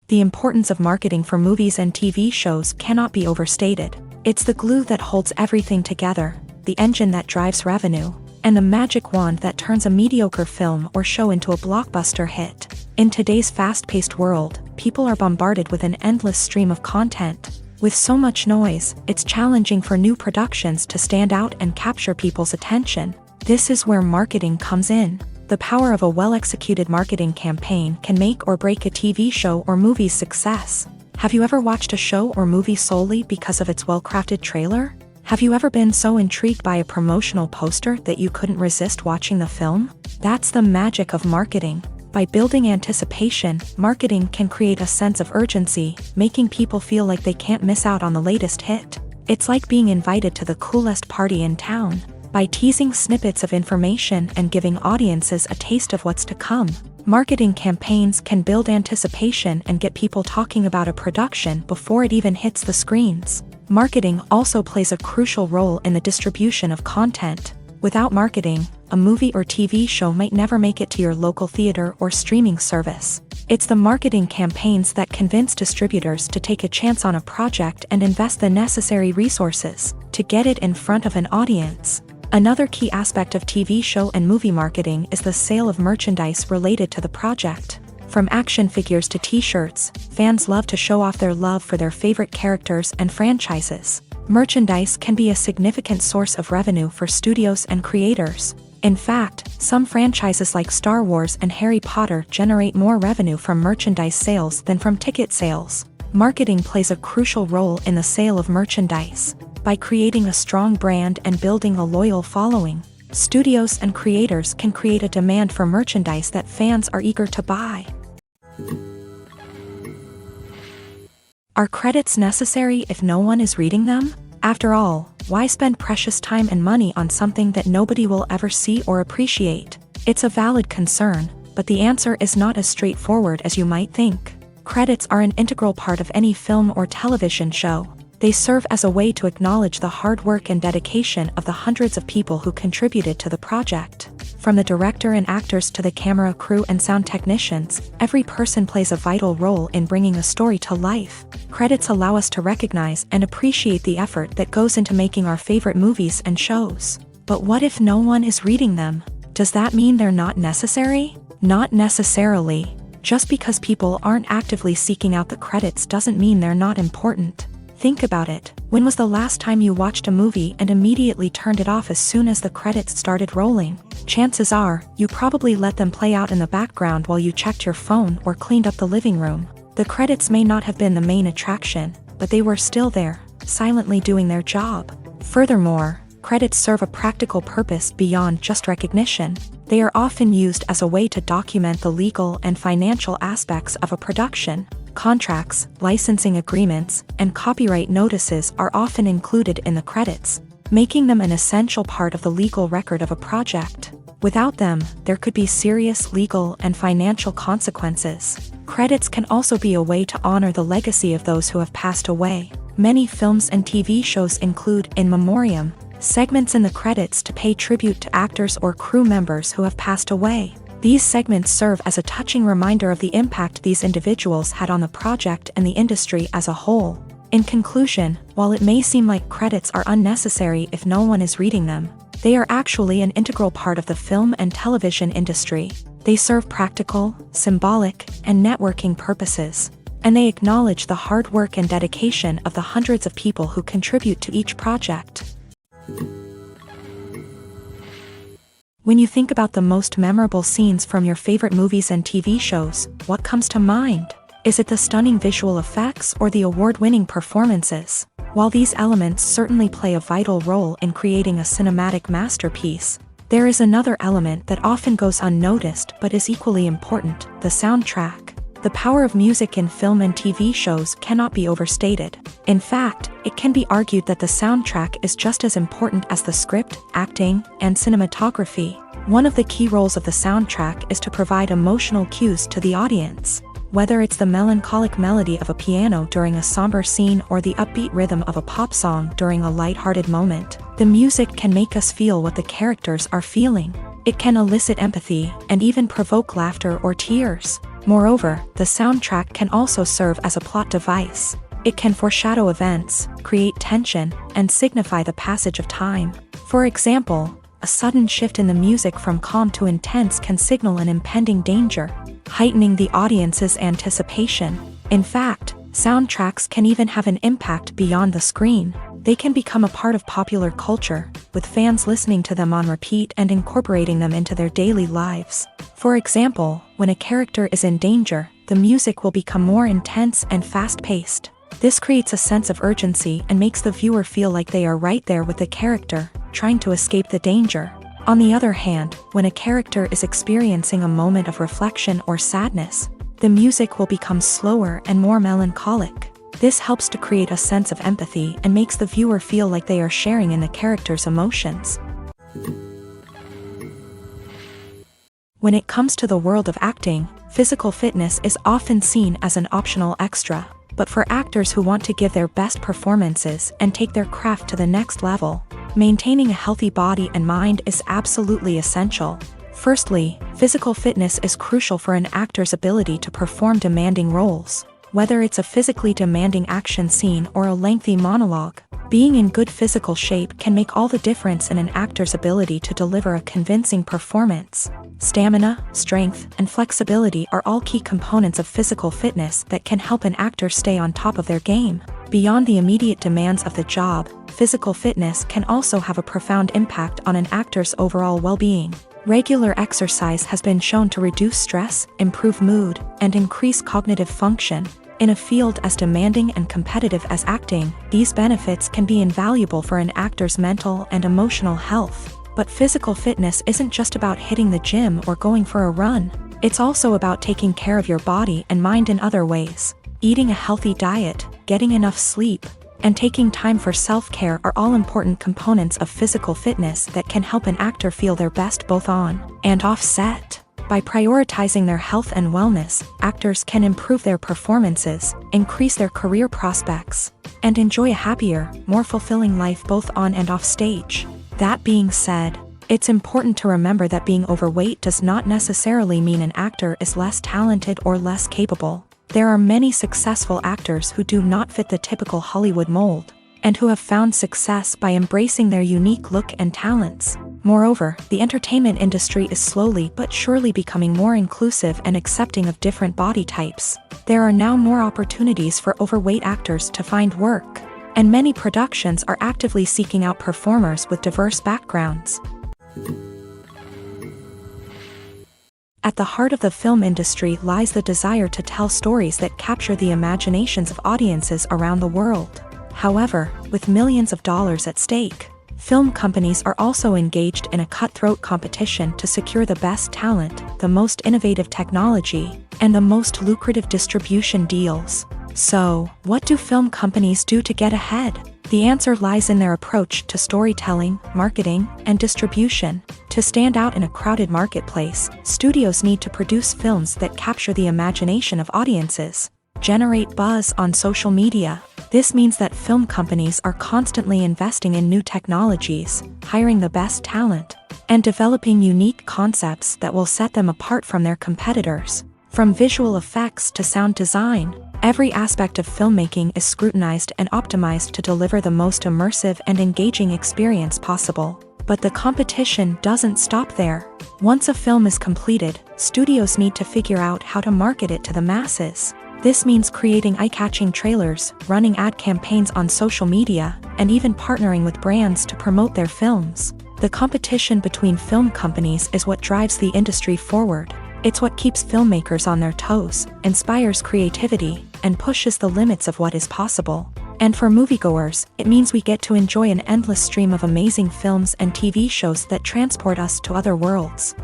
The importance of marketing for movies and TV shows cannot be overstated. It's the glue that holds everything together, the engine that drives revenue, and the magic wand that turns a mediocre film or show into a blockbuster hit. In today's fast-paced world, people are bombarded with an endless stream of content. With so much noise, it's challenging for new productions to stand out and capture people's attention. This is where marketing comes in. The power of a well-executed marketing campaign can make or break a TV show or movie's success. Have you ever watched a show or movie solely because of its well-crafted trailer? Have you ever been so intrigued by a promotional poster that you couldn't resist watching the film? That's the magic of marketing. By building anticipation, marketing can create a sense of urgency, making people feel like they can't miss out on the latest hit. It's like being invited to the coolest party in town. By teasing snippets of information and giving audiences a taste of what's to come, marketing campaigns can build anticipation and get people talking about a production before it even hits the screens. Marketing also plays a crucial role in the distribution of content. Without marketing, a movie or TV show might never make it to your local theater or streaming service. It's the marketing campaigns that convince distributors to take a chance on a project and invest the necessary resources to get it in front of an audience. Another key aspect of TV show and movie marketing is the sale of merchandise related to the project. From action figures to t-shirts, fans love to show off their love for their favorite characters and franchises. Merchandise can be a significant source of revenue for studios and creators. In fact, some franchises like Star Wars and Harry Potter generate more revenue from merchandise sales than from ticket sales. Marketing plays a crucial role in the sale of merchandise. By creating a strong brand and building a loyal following, studios and creators can create a demand for merchandise that fans are eager to buy. Are credits necessary if no one is reading them? After all, why spend precious time and money on something that nobody will ever see or appreciate? It's a valid concern, but the answer is not as straightforward as you might think. Credits are an integral part of any film or television show. They serve as a way to acknowledge the hard work and dedication of the hundreds of people who contributed to the project. From the director and actors to the camera crew and sound technicians, every person plays a vital role in bringing a story to life. Credits allow us to recognize and appreciate the effort that goes into making our favorite movies and shows. But what if no one is reading them? Does that mean they're not necessary? Not necessarily. Just because people aren't actively seeking out the credits doesn't mean they're not important. Think about it. When was the last time you watched a movie and immediately turned it off as soon as the credits started rolling? Chances are, you probably let them play out in the background while you checked your phone or cleaned up the living room. The credits may not have been the main attraction, but they were still there, silently doing their job. Furthermore, credits serve a practical purpose beyond just recognition. They are often used as a way to document the legal and financial aspects of a production. Contracts, licensing agreements, and copyright notices are often included in the credits, making them an essential part of the legal record of a project. Without them, there could be serious legal and financial consequences. Credits can also be a way to honor the legacy of those who have passed away. Many films and TV shows include in memoriam segments in the credits to pay tribute to actors or crew members who have passed away. These segments serve as a touching reminder of the impact these individuals had on the project and the industry as a whole. In conclusion, while it may seem like credits are unnecessary if no one is reading them, they are actually an integral part of the film and television industry. They serve practical, symbolic, and networking purposes, and they acknowledge the hard work and dedication of the hundreds of people who contribute to each project. When you think about the most memorable scenes from your favorite movies and TV shows, what comes to mind? Is it the stunning visual effects or the award-winning performances? While these elements certainly play a vital role in creating a cinematic masterpiece, there is another element that often goes unnoticed but is equally important: the soundtrack. The power of music in film and TV shows cannot be overstated. In fact, it can be argued that the soundtrack is just as important as the script, acting, and cinematography. One of the key roles of the soundtrack is to provide emotional cues to the audience. Whether it's the melancholic melody of a piano during a somber scene or the upbeat rhythm of a pop song during a lighthearted moment, the music can make us feel what the characters are feeling. It can elicit empathy and even provoke laughter or tears. Moreover, the soundtrack can also serve as a plot device. It can foreshadow events, create tension, and signify the passage of time. For example, a sudden shift in the music from calm to intense can signal an impending danger, heightening the audience's anticipation. In fact, soundtracks can even have an impact beyond the screen. They can become a part of popular culture, with fans listening to them on repeat and incorporating them into their daily lives. For example, when a character is in danger, the music will become more intense and fast-paced. This creates a sense of urgency and makes the viewer feel like they are right there with the character, trying to escape the danger. On the other hand, when a character is experiencing a moment of reflection or sadness, the music will become slower and more melancholic. This helps to create a sense of empathy and makes the viewer feel like they are sharing in the character's emotions. When it comes to the world of acting, physical fitness is often seen as an optional extra. But for actors who want to give their best performances and take their craft to the next level, maintaining a healthy body and mind is absolutely essential. Firstly, physical fitness is crucial for an actor's ability to perform demanding roles. Whether it's a physically demanding action scene or a lengthy monologue, being in good physical shape can make all the difference in an actor's ability to deliver a convincing performance. Stamina, strength, and flexibility are all key components of physical fitness that can help an actor stay on top of their game. Beyond the immediate demands of the job, physical fitness can also have a profound impact on an actor's overall well-being. Regular exercise has been shown to reduce stress, improve mood, and increase cognitive function. In a field as demanding and competitive as acting, these benefits can be invaluable for an actor's mental and emotional health. But physical fitness isn't just about hitting the gym or going for a run. It's also about taking care of your body and mind in other ways. Eating a healthy diet, getting enough sleep, and taking time for self-care are all important components of physical fitness that can help an actor feel their best both on and off set. By prioritizing their health and wellness, actors can improve their performances, increase their career prospects, and enjoy a happier, more fulfilling life both on and off stage. That being said, it's important to remember that being overweight does not necessarily mean an actor is less talented or less capable. There are many successful actors who do not fit the typical Hollywood mold, and who have found success by embracing their unique look and talents. Moreover, the entertainment industry is slowly but surely becoming more inclusive and accepting of different body types. There are now more opportunities for overweight actors to find work, and many productions are actively seeking out performers with diverse backgrounds. At the heart of the film industry lies the desire to tell stories that capture the imaginations of audiences around the world. However, with millions of dollars at stake, film companies are also engaged in a cutthroat competition to secure the best talent, the most innovative technology, and the most lucrative distribution deals. So, what do film companies do to get ahead? The answer lies in their approach to storytelling, marketing, and distribution. To stand out in a crowded marketplace, studios need to produce films that capture the imagination of audiences, generate buzz on social media. This means that film companies are constantly investing in new technologies, hiring the best talent, and developing unique concepts that will set them apart from their competitors. From visual effects to sound design, every aspect of filmmaking is scrutinized and optimized to deliver the most immersive and engaging experience possible. But the competition doesn't stop there. Once a film is completed, studios need to figure out how to market it to the masses. This means creating eye-catching trailers, running ad campaigns on social media, and even partnering with brands to promote their films. The competition between film companies is what drives the industry forward. It's what keeps filmmakers on their toes, inspires creativity, and pushes the limits of what is possible. And for moviegoers, it means we get to enjoy an endless stream of amazing films and TV shows that transport us to other worlds.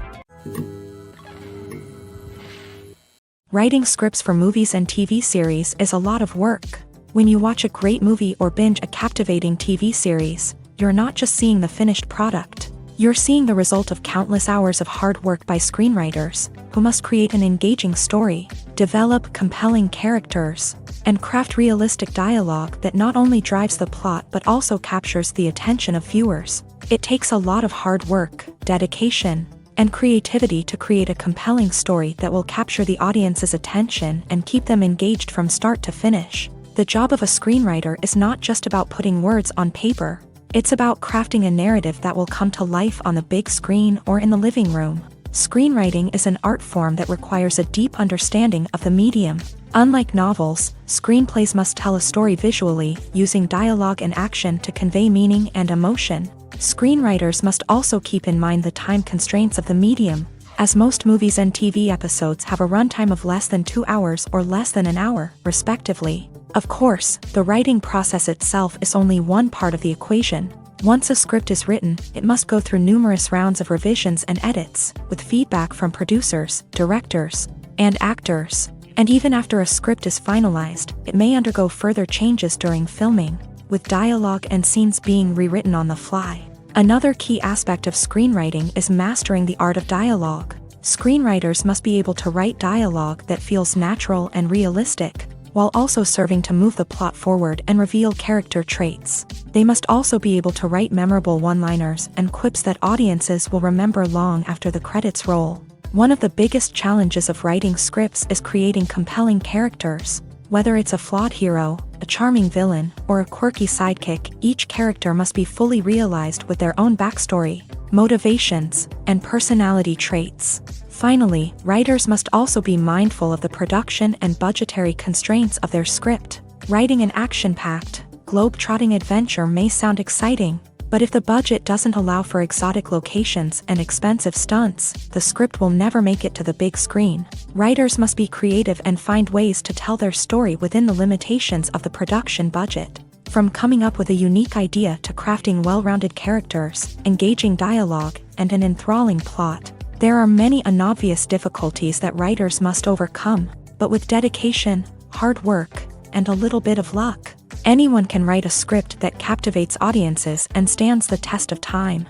Writing scripts for movies and TV series is a lot of work. When you watch a great movie or binge a captivating TV series, you're not just seeing the finished product. You're seeing the result of countless hours of hard work by screenwriters, who must create an engaging story, develop compelling characters, and craft realistic dialogue that not only drives the plot but also captures the attention of viewers. It takes a lot of hard work, dedication, and creativity to create a compelling story that will capture the audience's attention and keep them engaged from start to finish. The job of a screenwriter is not just about putting words on paper. It's about crafting a narrative that will come to life on the big screen or in the living room. Screenwriting is an art form that requires a deep understanding of the medium. Unlike novels, screenplays must tell a story visually, using dialogue and action to convey meaning and emotion. Screenwriters must also keep in mind the time constraints of the medium, as most movies and TV episodes have a runtime of less than 2 hours or less than an hour, respectively. Of course, the writing process itself is only one part of the equation. Once a script is written, it must go through numerous rounds of revisions and edits, with feedback from producers, directors, and actors. And even after a script is finalized, it may undergo further changes during filming, with dialogue and scenes being rewritten on the fly. Another key aspect of screenwriting is mastering the art of dialogue. Screenwriters must be able to write dialogue that feels natural and realistic, while also serving to move the plot forward and reveal character traits. They must also be able to write memorable one-liners and quips that audiences will remember long after the credits roll. One of the biggest challenges of writing scripts is creating compelling characters. Whether it's a flawed hero, a charming villain, or a quirky sidekick, each character must be fully realized with their own backstory, motivations, and personality traits. Finally, writers must also be mindful of the production and budgetary constraints of their script. Writing an action-packed, globe-trotting adventure may sound exciting, but if the budget doesn't allow for exotic locations and expensive stunts, the script will never make it to the big screen. Writers must be creative and find ways to tell their story within the limitations of the production budget. From coming up with a unique idea to crafting well-rounded characters, engaging dialogue, and an enthralling plot, there are many unobvious difficulties that writers must overcome, but with dedication, hard work, and a little bit of luck, anyone can write a script that captivates audiences and stands the test of time.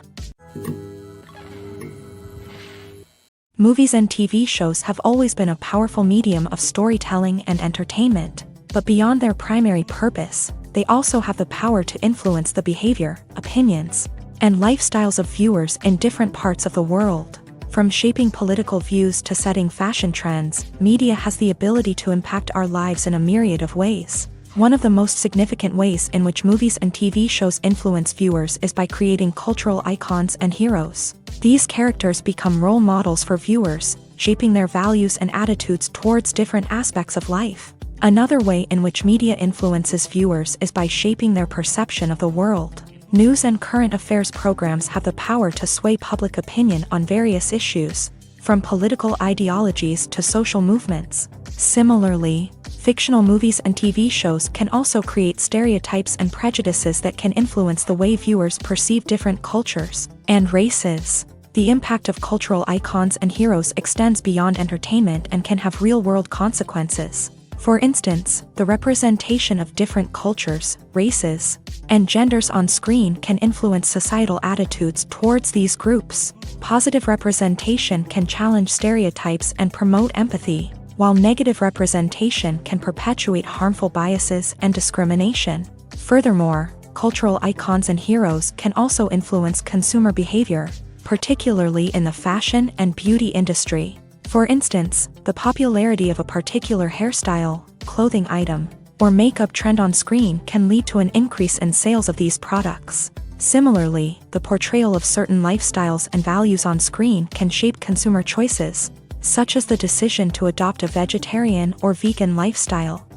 Movies and TV shows have always been a powerful medium of storytelling and entertainment, but beyond their primary purpose, they also have the power to influence the behavior, opinions, and lifestyles of viewers in different parts of the world. From shaping political views to setting fashion trends, media has the ability to impact our lives in a myriad of ways. One of the most significant ways in which movies and TV shows influence viewers is by creating cultural icons and heroes. These characters become role models for viewers, shaping their values and attitudes towards different aspects of life. Another way in which media influences viewers is by shaping their perception of the world. News and current affairs programs have the power to sway public opinion on various issues, from political ideologies to social movements. Similarly, fictional movies and TV shows can also create stereotypes and prejudices that can influence the way viewers perceive different cultures and races. The impact of cultural icons and heroes extends beyond entertainment and can have real-world consequences. For instance, the representation of different cultures, races, and genders on screen can influence societal attitudes towards these groups. Positive representation can challenge stereotypes and promote empathy, while negative representation can perpetuate harmful biases and discrimination. Furthermore, cultural icons and heroes can also influence consumer behavior, particularly in the fashion and beauty industry. For instance, the popularity of a particular hairstyle, clothing item, or makeup trend on screen can lead to an increase in sales of these products. Similarly, the portrayal of certain lifestyles and values on screen can shape consumer choices, such as the decision to adopt a vegetarian or vegan lifestyle.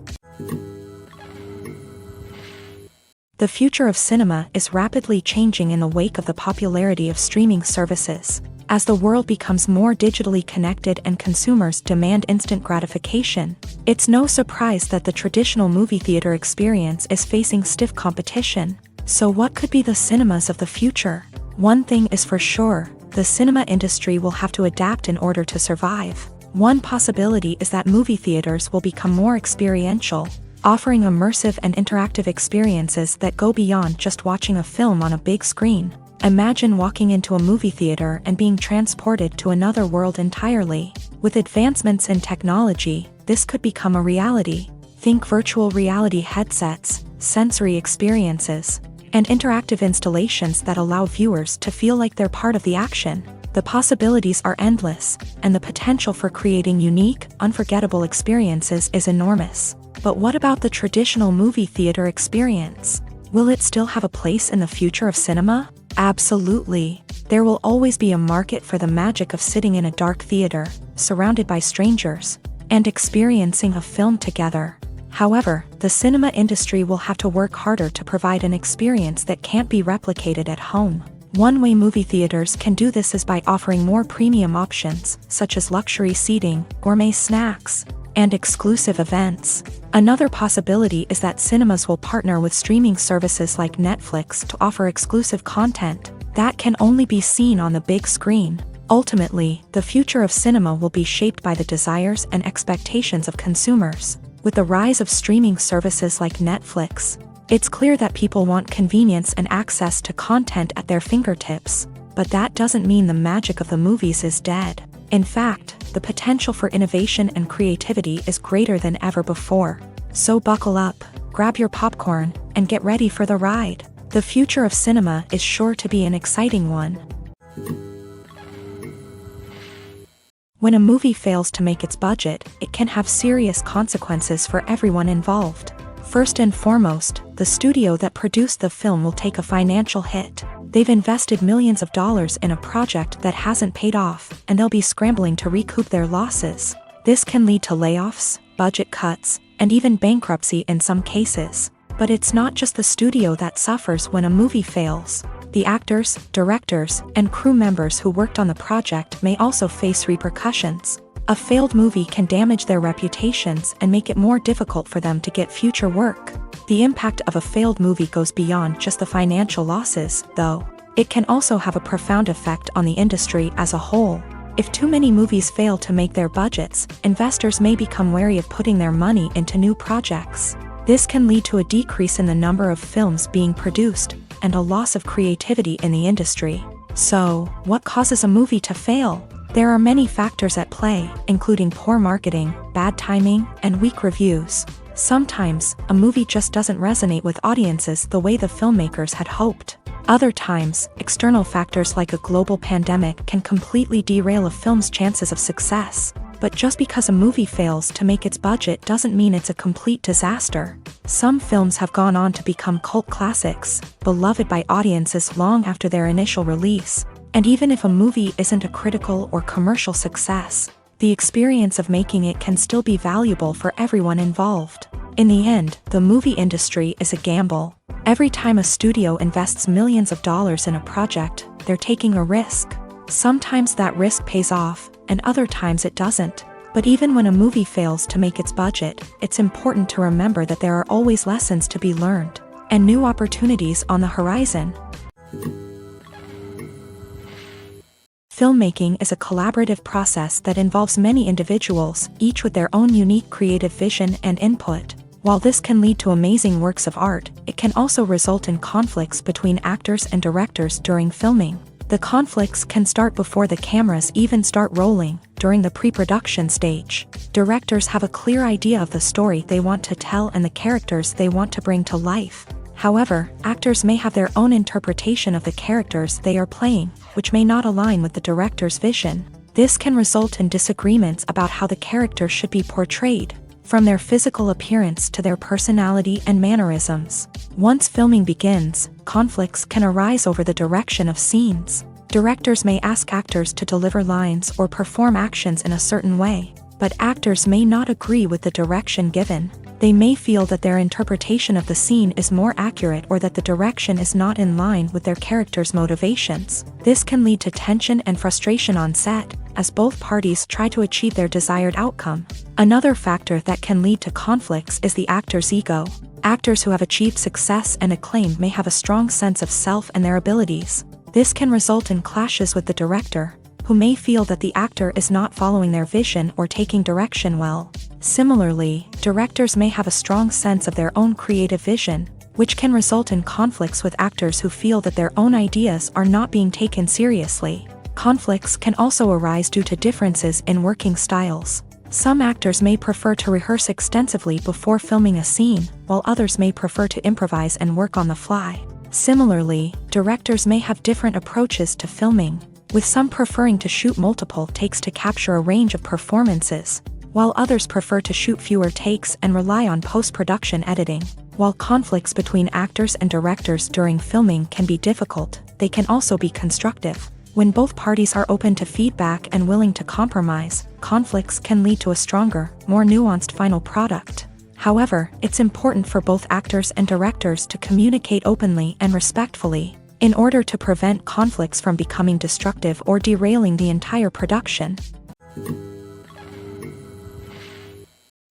The future of cinema is rapidly changing in the wake of the popularity of streaming services. As the world becomes more digitally connected and consumers demand instant gratification, it's no surprise that the traditional movie theater experience is facing stiff competition. So what could be the cinemas of the future? One thing is for sure, the cinema industry will have to adapt in order to survive. One possibility is that movie theaters will become more experiential, offering immersive and interactive experiences that go beyond just watching a film on a big screen. Imagine walking into a movie theater and being transported to another world entirely. With advancements in technology, this could become a reality. Think virtual reality headsets, sensory experiences, and interactive installations that allow viewers to feel like they're part of the action. The possibilities are endless, and the potential for creating unique, unforgettable experiences is enormous. But what about the traditional movie theater experience? Will it still have a place in the future of cinema? Absolutely. There will always be a market for the magic of sitting in a dark theater, surrounded by strangers, and experiencing a film together. However, the cinema industry will have to work harder to provide an experience that can't be replicated at home. One way movie theaters can do this is by offering more premium options, such as luxury seating, gourmet snacks, and exclusive events. Another possibility is that cinemas will partner with streaming services like Netflix to offer exclusive content that can only be seen on the big screen. Ultimately, the future of cinema will be shaped by the desires and expectations of consumers. With the rise of streaming services like Netflix, it's clear that people want convenience and access to content at their fingertips. But that doesn't mean the magic of the movies is dead. In fact, the potential for innovation and creativity is greater than ever before. So buckle up, grab your popcorn, and get ready for the ride. The future of cinema is sure to be an exciting one. When a movie fails to make its budget, it can have serious consequences for everyone involved. First and foremost, the studio that produced the film will take a financial hit. They've invested millions of dollars in a project that hasn't paid off, and they'll be scrambling to recoup their losses. This can lead to layoffs, budget cuts, and even bankruptcy in some cases. But it's not just the studio that suffers when a movie fails. The actors, directors, and crew members who worked on the project may also face repercussions. A failed movie can damage their reputations and make it more difficult for them to get future work. The impact of a failed movie goes beyond just the financial losses, though. It can also have a profound effect on the industry as a whole. If too many movies fail to make their budgets, investors may become wary of putting their money into new projects. This can lead to a decrease in the number of films being produced, and a loss of creativity in the industry. So, what causes a movie to fail? There are many factors at play, including poor marketing, bad timing, and weak reviews. Sometimes, a movie just doesn't resonate with audiences the way the filmmakers had hoped. Other times, external factors like a global pandemic can completely derail a film's chances of success. But just because a movie fails to make its budget doesn't mean it's a complete disaster. Some films have gone on to become cult classics, beloved by audiences long after their initial release. And even if a movie isn't a critical or commercial success, the experience of making it can still be valuable for everyone involved. In the end, the movie industry is a gamble. Every time a studio invests millions of dollars in a project, they're taking a risk. Sometimes that risk pays off, and other times it doesn't. But even when a movie fails to make its budget, it's important to remember that there are always lessons to be learned, and new opportunities on the horizon. Filmmaking is a collaborative process that involves many individuals, each with their own unique creative vision and input. While this can lead to amazing works of art, it can also result in conflicts between actors and directors during filming. The conflicts can start before the cameras even start rolling, during the pre-production stage. Directors have a clear idea of the story they want to tell and the characters they want to bring to life. However, actors may have their own interpretation of the characters they are playing, which may not align with the director's vision. This can result in disagreements about how the character should be portrayed, from their physical appearance to their personality and mannerisms. Once filming begins, conflicts can arise over the direction of scenes. Directors may ask actors to deliver lines or perform actions in a certain way, but actors may not agree with the direction given. They may feel that their interpretation of the scene is more accurate or that the direction is not in line with their character's motivations. This can lead to tension and frustration on set, as both parties try to achieve their desired outcome. Another factor that can lead to conflicts is the actor's ego. Actors who have achieved success and acclaim may have a strong sense of self and their abilities. This can result in clashes with the director, who may feel that the actor is not following their vision or taking direction well. Similarly, directors may have a strong sense of their own creative vision, which can result in conflicts with actors who feel that their own ideas are not being taken seriously. Conflicts can also arise due to differences in working styles. Some actors may prefer to rehearse extensively before filming a scene, while others may prefer to improvise and work on the fly. Similarly, directors may have different approaches to filming, with some preferring to shoot multiple takes to capture a range of performances. while others prefer to shoot fewer takes and rely on post-production editing. While conflicts between actors and directors during filming can be difficult, they can also be constructive. When both parties are open to feedback and willing to compromise, conflicts can lead to a stronger, more nuanced final product. However, it's important for both actors and directors to communicate openly and respectfully, in order to prevent conflicts from becoming destructive or derailing the entire production.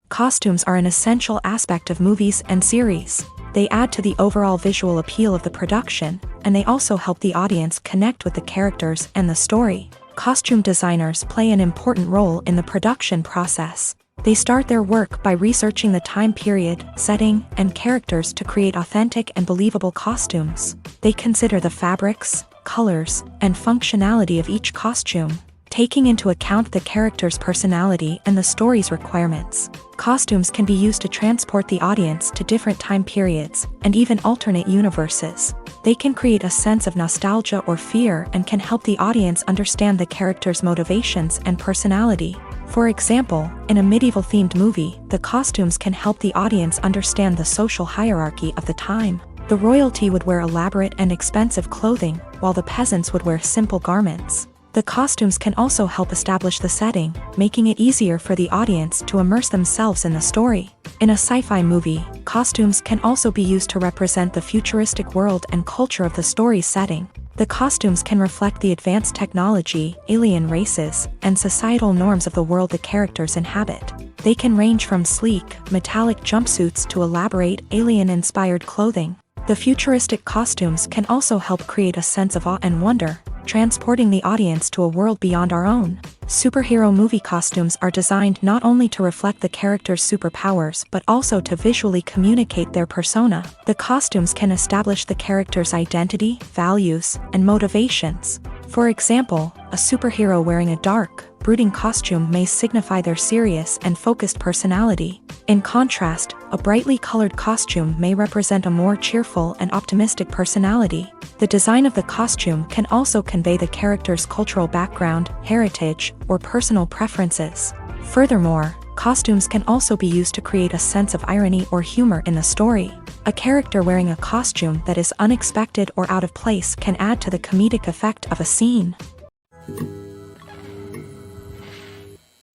Costumes are an essential aspect of movies and series. They add to the overall visual appeal of the production, and they also help the audience connect with the characters and the story. Costume designers play an important role in the production process. They start their work by researching the time period, setting, and characters to create authentic and believable costumes. They consider the fabrics, colors, and functionality of each costume, taking into account the character's personality and the story's requirements. Costumes can be used to transport the audience to different time periods, and even alternate universes. They can create a sense of nostalgia or fear and can help the audience understand the character's motivations and personality. For example, in a medieval-themed movie, the costumes can help the audience understand the social hierarchy of the time. The royalty would wear elaborate and expensive clothing, while the peasants would wear simple garments. The costumes can also help establish the setting, making it easier for the audience to immerse themselves in the story. In a sci-fi movie, costumes can also be used to represent the futuristic world and culture of the story's setting. The costumes can reflect the advanced technology, alien races, and societal norms of the world the characters inhabit. They can range from sleek, metallic jumpsuits to elaborate, alien-inspired clothing. The futuristic costumes can also help create a sense of awe and wonder, transporting the audience to a world beyond our own. Superhero movie costumes are designed not only to reflect the character's superpowers but also to visually communicate their persona. The costumes can establish the character's identity, values, and motivations. For example, a superhero wearing a dark, brooding costume may signify their serious and focused personality. In contrast, a brightly colored costume may represent a more cheerful and optimistic personality. The design of the costume can also convey the character's cultural background, heritage, or personal preferences. Furthermore, costumes can also be used to create a sense of irony or humor in the story. A character wearing a costume that is unexpected or out of place can add to the comedic effect of a scene.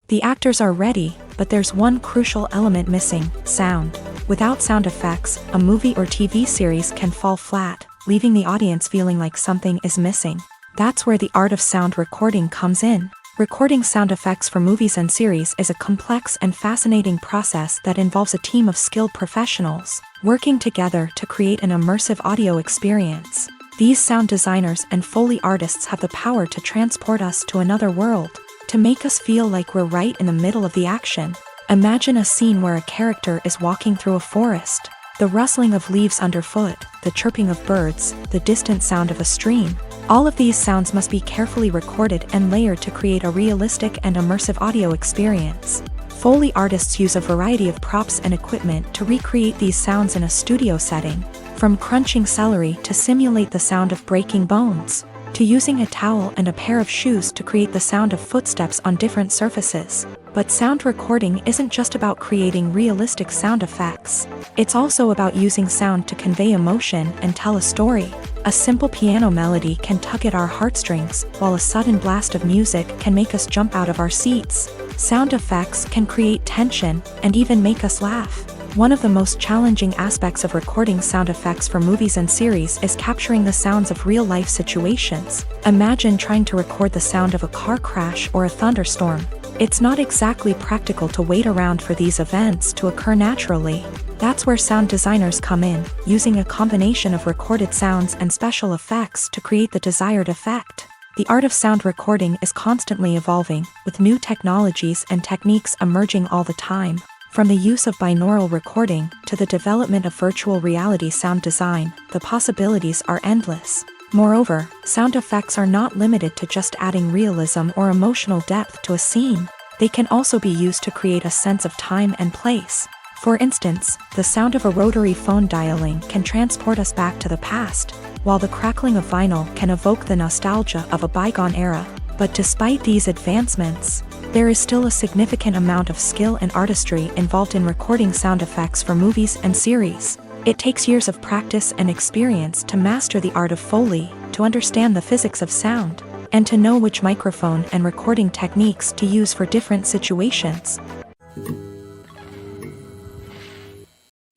The actors are ready, but there's one crucial element missing: sound. Without sound effects, a movie or TV series can fall flat, leaving the audience feeling like something is missing. That's where the art of sound recording comes in. Recording sound effects for movies and series is a complex and fascinating process that involves a team of skilled professionals working together to create an immersive audio experience. These sound designers and Foley artists have the power to transport us to another world, to make us feel like we're right in the middle of the action. Imagine a scene where a character is walking through a forest. The rustling of leaves underfoot, the chirping of birds, the distant sound of a stream. All of these sounds must be carefully recorded and layered to create a realistic and immersive audio experience. Foley artists use a variety of props and equipment to recreate these sounds in a studio setting, from crunching celery to simulate the sound of breaking bones, to using a towel and a pair of shoes to create the sound of footsteps on different surfaces. But sound recording isn't just about creating realistic sound effects. It's also about using sound to convey emotion and tell a story. A simple piano melody can tug at our heartstrings, while a sudden blast of music can make us jump out of our seats. Sound effects can create tension and even make us laugh. One of the most challenging aspects of recording sound effects for movies and series is capturing the sounds of real-life situations. Imagine trying to record the sound of a car crash or a thunderstorm. It's not exactly practical to wait around for these events to occur naturally. That's where sound designers come in, using a combination of recorded sounds and special effects to create the desired effect. The art of sound recording is constantly evolving, with new technologies and techniques emerging all the time. From the use of binaural recording to the development of virtual reality sound design, the possibilities are endless. Moreover, sound effects are not limited to just adding realism or emotional depth to a scene. They can also be used to create a sense of time and place. For instance, the sound of a rotary phone dialing can transport us back to the past, while the crackling of vinyl can evoke the nostalgia of a bygone era. But despite these advancements, there is still a significant amount of skill and artistry involved in recording sound effects for movies and series. It takes years of practice and experience to master the art of Foley, to understand the physics of sound, and to know which microphone and recording techniques to use for different situations.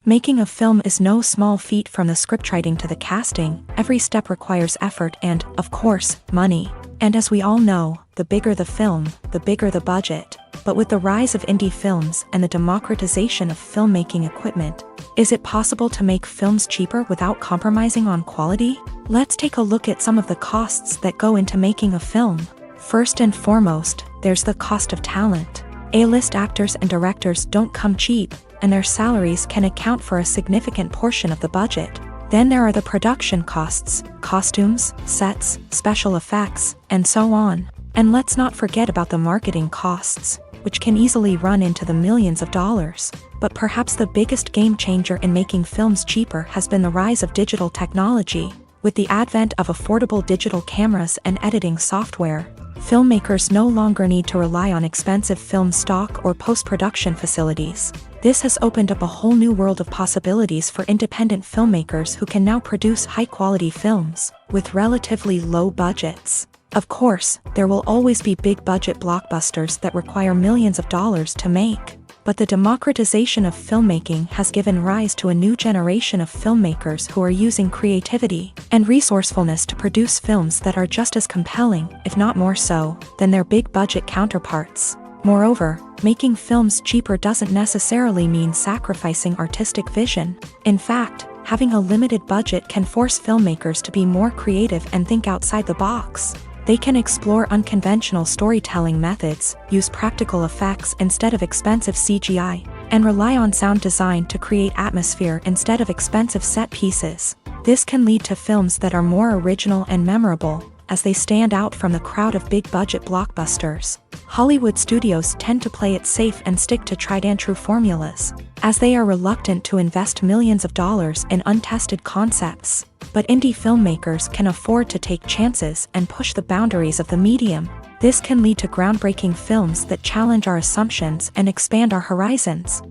Making a film is no small feat. From the scriptwriting to the casting, every step requires effort and, of course, money. And as we all know, the bigger the film, the bigger the budget. But with the rise of indie films and the democratization of filmmaking equipment, is it possible to make films cheaper without compromising on quality? Let's take a look at some of the costs that go into making a film. First and foremost, there's the cost of talent. A-list actors and directors don't come cheap, and their salaries can account for a significant portion of the budget. Then there are the production costs, costumes, sets, special effects, and so on. And let's not forget about the marketing costs, which can easily run into the millions of dollars. But perhaps the biggest game changer in making films cheaper has been the rise of digital technology. With the advent of affordable digital cameras and editing software, filmmakers no longer need to rely on expensive film stock or post-production facilities. This has opened up a whole new world of possibilities for independent filmmakers who can now produce high-quality films with relatively low budgets. Of course, there will always be big-budget blockbusters that require millions of dollars to make. But the democratization of filmmaking has given rise to a new generation of filmmakers who are using creativity and resourcefulness to produce films that are just as compelling, if not more so, than their big-budget counterparts. Moreover, making films cheaper doesn't necessarily mean sacrificing artistic vision. In fact, having a limited budget can force filmmakers to be more creative and think outside the box. They can explore unconventional storytelling methods, use practical effects instead of expensive CGI, and rely on sound design to create atmosphere instead of expensive set pieces. This can lead to films that are more original and memorable, as they stand out from the crowd of big-budget blockbusters. Hollywood studios tend to play it safe and stick to tried-and-true formulas, as they are reluctant to invest millions of dollars in untested concepts. But indie filmmakers can afford to take chances and push the boundaries of the medium. This can lead to groundbreaking films that challenge our assumptions and expand our horizons.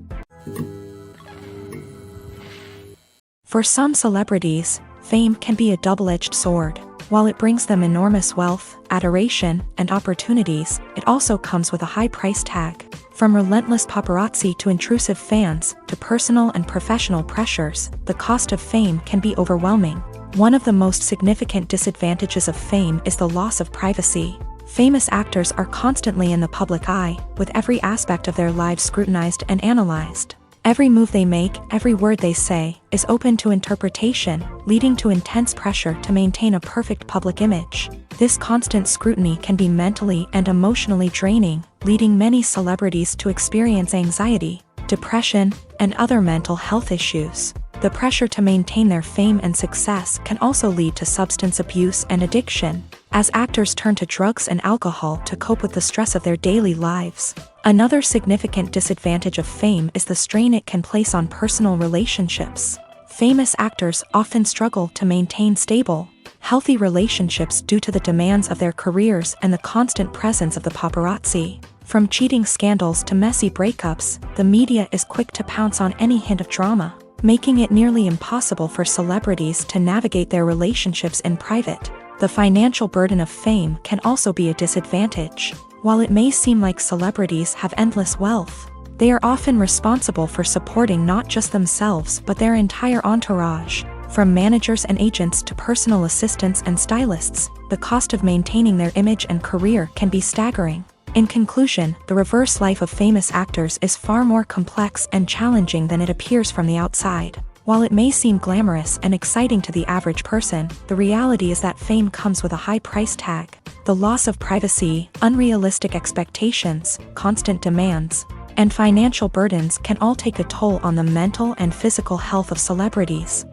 For some celebrities, fame can be a double-edged sword. While it brings them enormous wealth, adoration, and opportunities, it also comes with a high price tag. From relentless paparazzi to intrusive fans, to personal and professional pressures, the cost of fame can be overwhelming. One of the most significant disadvantages of fame is the loss of privacy. Famous actors are constantly in the public eye, with every aspect of their lives scrutinized and analyzed. Every move they make, every word they say, is open to interpretation, leading to intense pressure to maintain a perfect public image. This constant scrutiny can be mentally and emotionally draining, leading many celebrities to experience anxiety, depression, and other mental health issues. The pressure to maintain their fame and success can also lead to substance abuse and addiction, as actors turn to drugs and alcohol to cope with the stress of their daily lives. Another significant disadvantage of fame is the strain it can place on personal relationships. Famous actors often struggle to maintain stable, healthy relationships due to the demands of their careers and the constant presence of the paparazzi. From cheating scandals to messy breakups, the media is quick to pounce on any hint of drama, making it nearly impossible for celebrities to navigate their relationships in private. The financial burden of fame can also be a disadvantage. While it may seem like celebrities have endless wealth, they are often responsible for supporting not just themselves but their entire entourage. From managers and agents to personal assistants and stylists, the cost of maintaining their image and career can be staggering. In conclusion, the reverse life of famous actors is far more complex and challenging than it appears from the outside. While it may seem glamorous and exciting to the average person, the reality is that fame comes with a high price tag. The loss of privacy, unrealistic expectations, constant demands, and financial burdens can all take a toll on the mental and physical health of celebrities.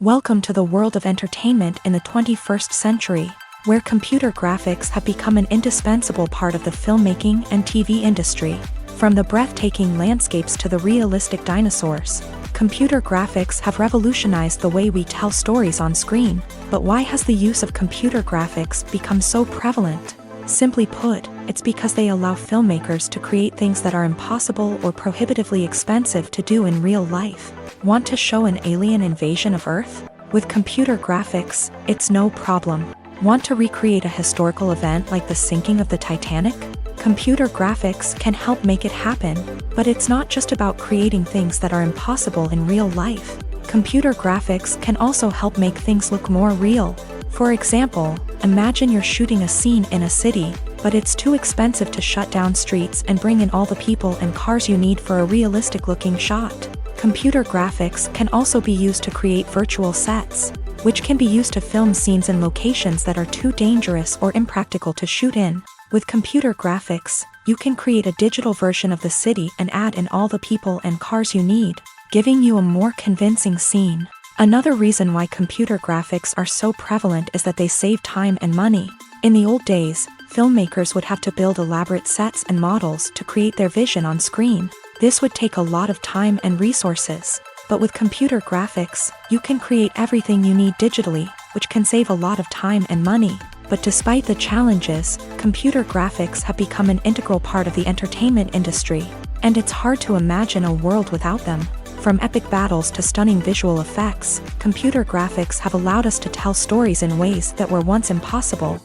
Welcome to the world of entertainment in the 21st century, where computer graphics have become an indispensable part of the filmmaking and TV industry. From the breathtaking landscapes to the realistic dinosaurs, Computer graphics have revolutionized the way we tell stories on screen, but why has the use of computer graphics become so prevalent? Simply put, it's because they allow filmmakers to create things that are impossible or prohibitively expensive to do in real life. Want to show an alien invasion of Earth? With computer graphics, it's no problem. Want to recreate a historical event like the sinking of the Titanic? Computer graphics can help make it happen, but it's not just about creating things that are impossible in real life. Computer graphics can also help make things look more real. For example, imagine you're shooting a scene in a city, but it's too expensive to shut down streets and bring in all the people and cars you need for a realistic-looking shot. Computer graphics can also be used to create virtual sets, which can be used to film scenes in locations that are too dangerous or impractical to shoot in. With computer graphics, you can create a digital version of the city and add in all the people and cars you need, giving you a more convincing scene. Another reason why computer graphics are so prevalent is that they save time and money. In the old days, filmmakers would have to build elaborate sets and models to create their vision on screen. This would take a lot of time and resources. But with computer graphics, you can create everything you need digitally, which can save a lot of time and money. But despite the challenges, computer graphics have become an integral part of the entertainment industry, and it's hard to imagine a world without them. From epic battles to stunning visual effects, computer graphics have allowed us to tell stories in ways that were once impossible.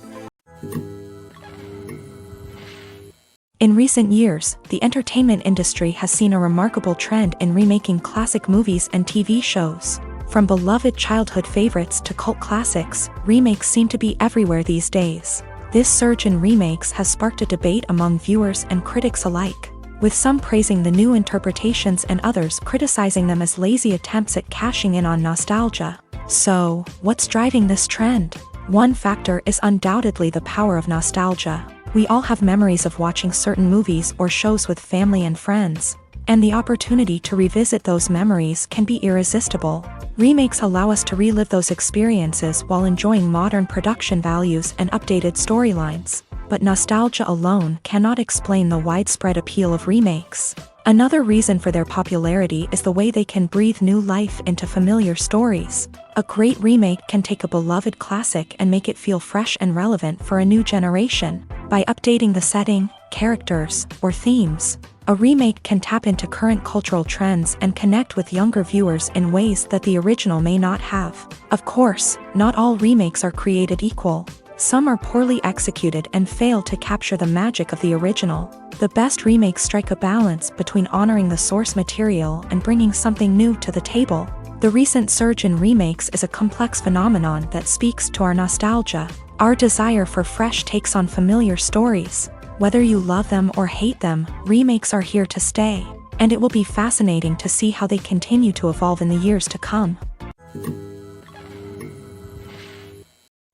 In recent years, the entertainment industry has seen a remarkable trend in remaking classic movies and TV shows. From beloved childhood favorites to cult classics, remakes seem to be everywhere these days. This surge in remakes has sparked a debate among viewers and critics alike, with some praising the new interpretations and others criticizing them as lazy attempts at cashing in on nostalgia. So, what's driving this trend? One factor is undoubtedly the power of nostalgia. We all have memories of watching certain movies or shows with family and friends, and the opportunity to revisit those memories can be irresistible. Remakes allow us to relive those experiences while enjoying modern production values and updated storylines. But nostalgia alone cannot explain the widespread appeal of remakes. Another reason for their popularity is the way they can breathe new life into familiar stories. A great remake can take a beloved classic and make it feel fresh and relevant for a new generation. By updating the setting, characters, or themes, a remake can tap into current cultural trends and connect with younger viewers in ways that the original may not have. Of course, not all remakes are created equal. Some are poorly executed and fail to capture the magic of the original. The best remakes strike a balance between honoring the source material and bringing something new to the table. The recent surge in remakes is a complex phenomenon that speaks to our nostalgia, our desire for fresh takes on familiar stories. Whether you love them or hate them, remakes are here to stay, and it will be fascinating to see how they continue to evolve in the years to come.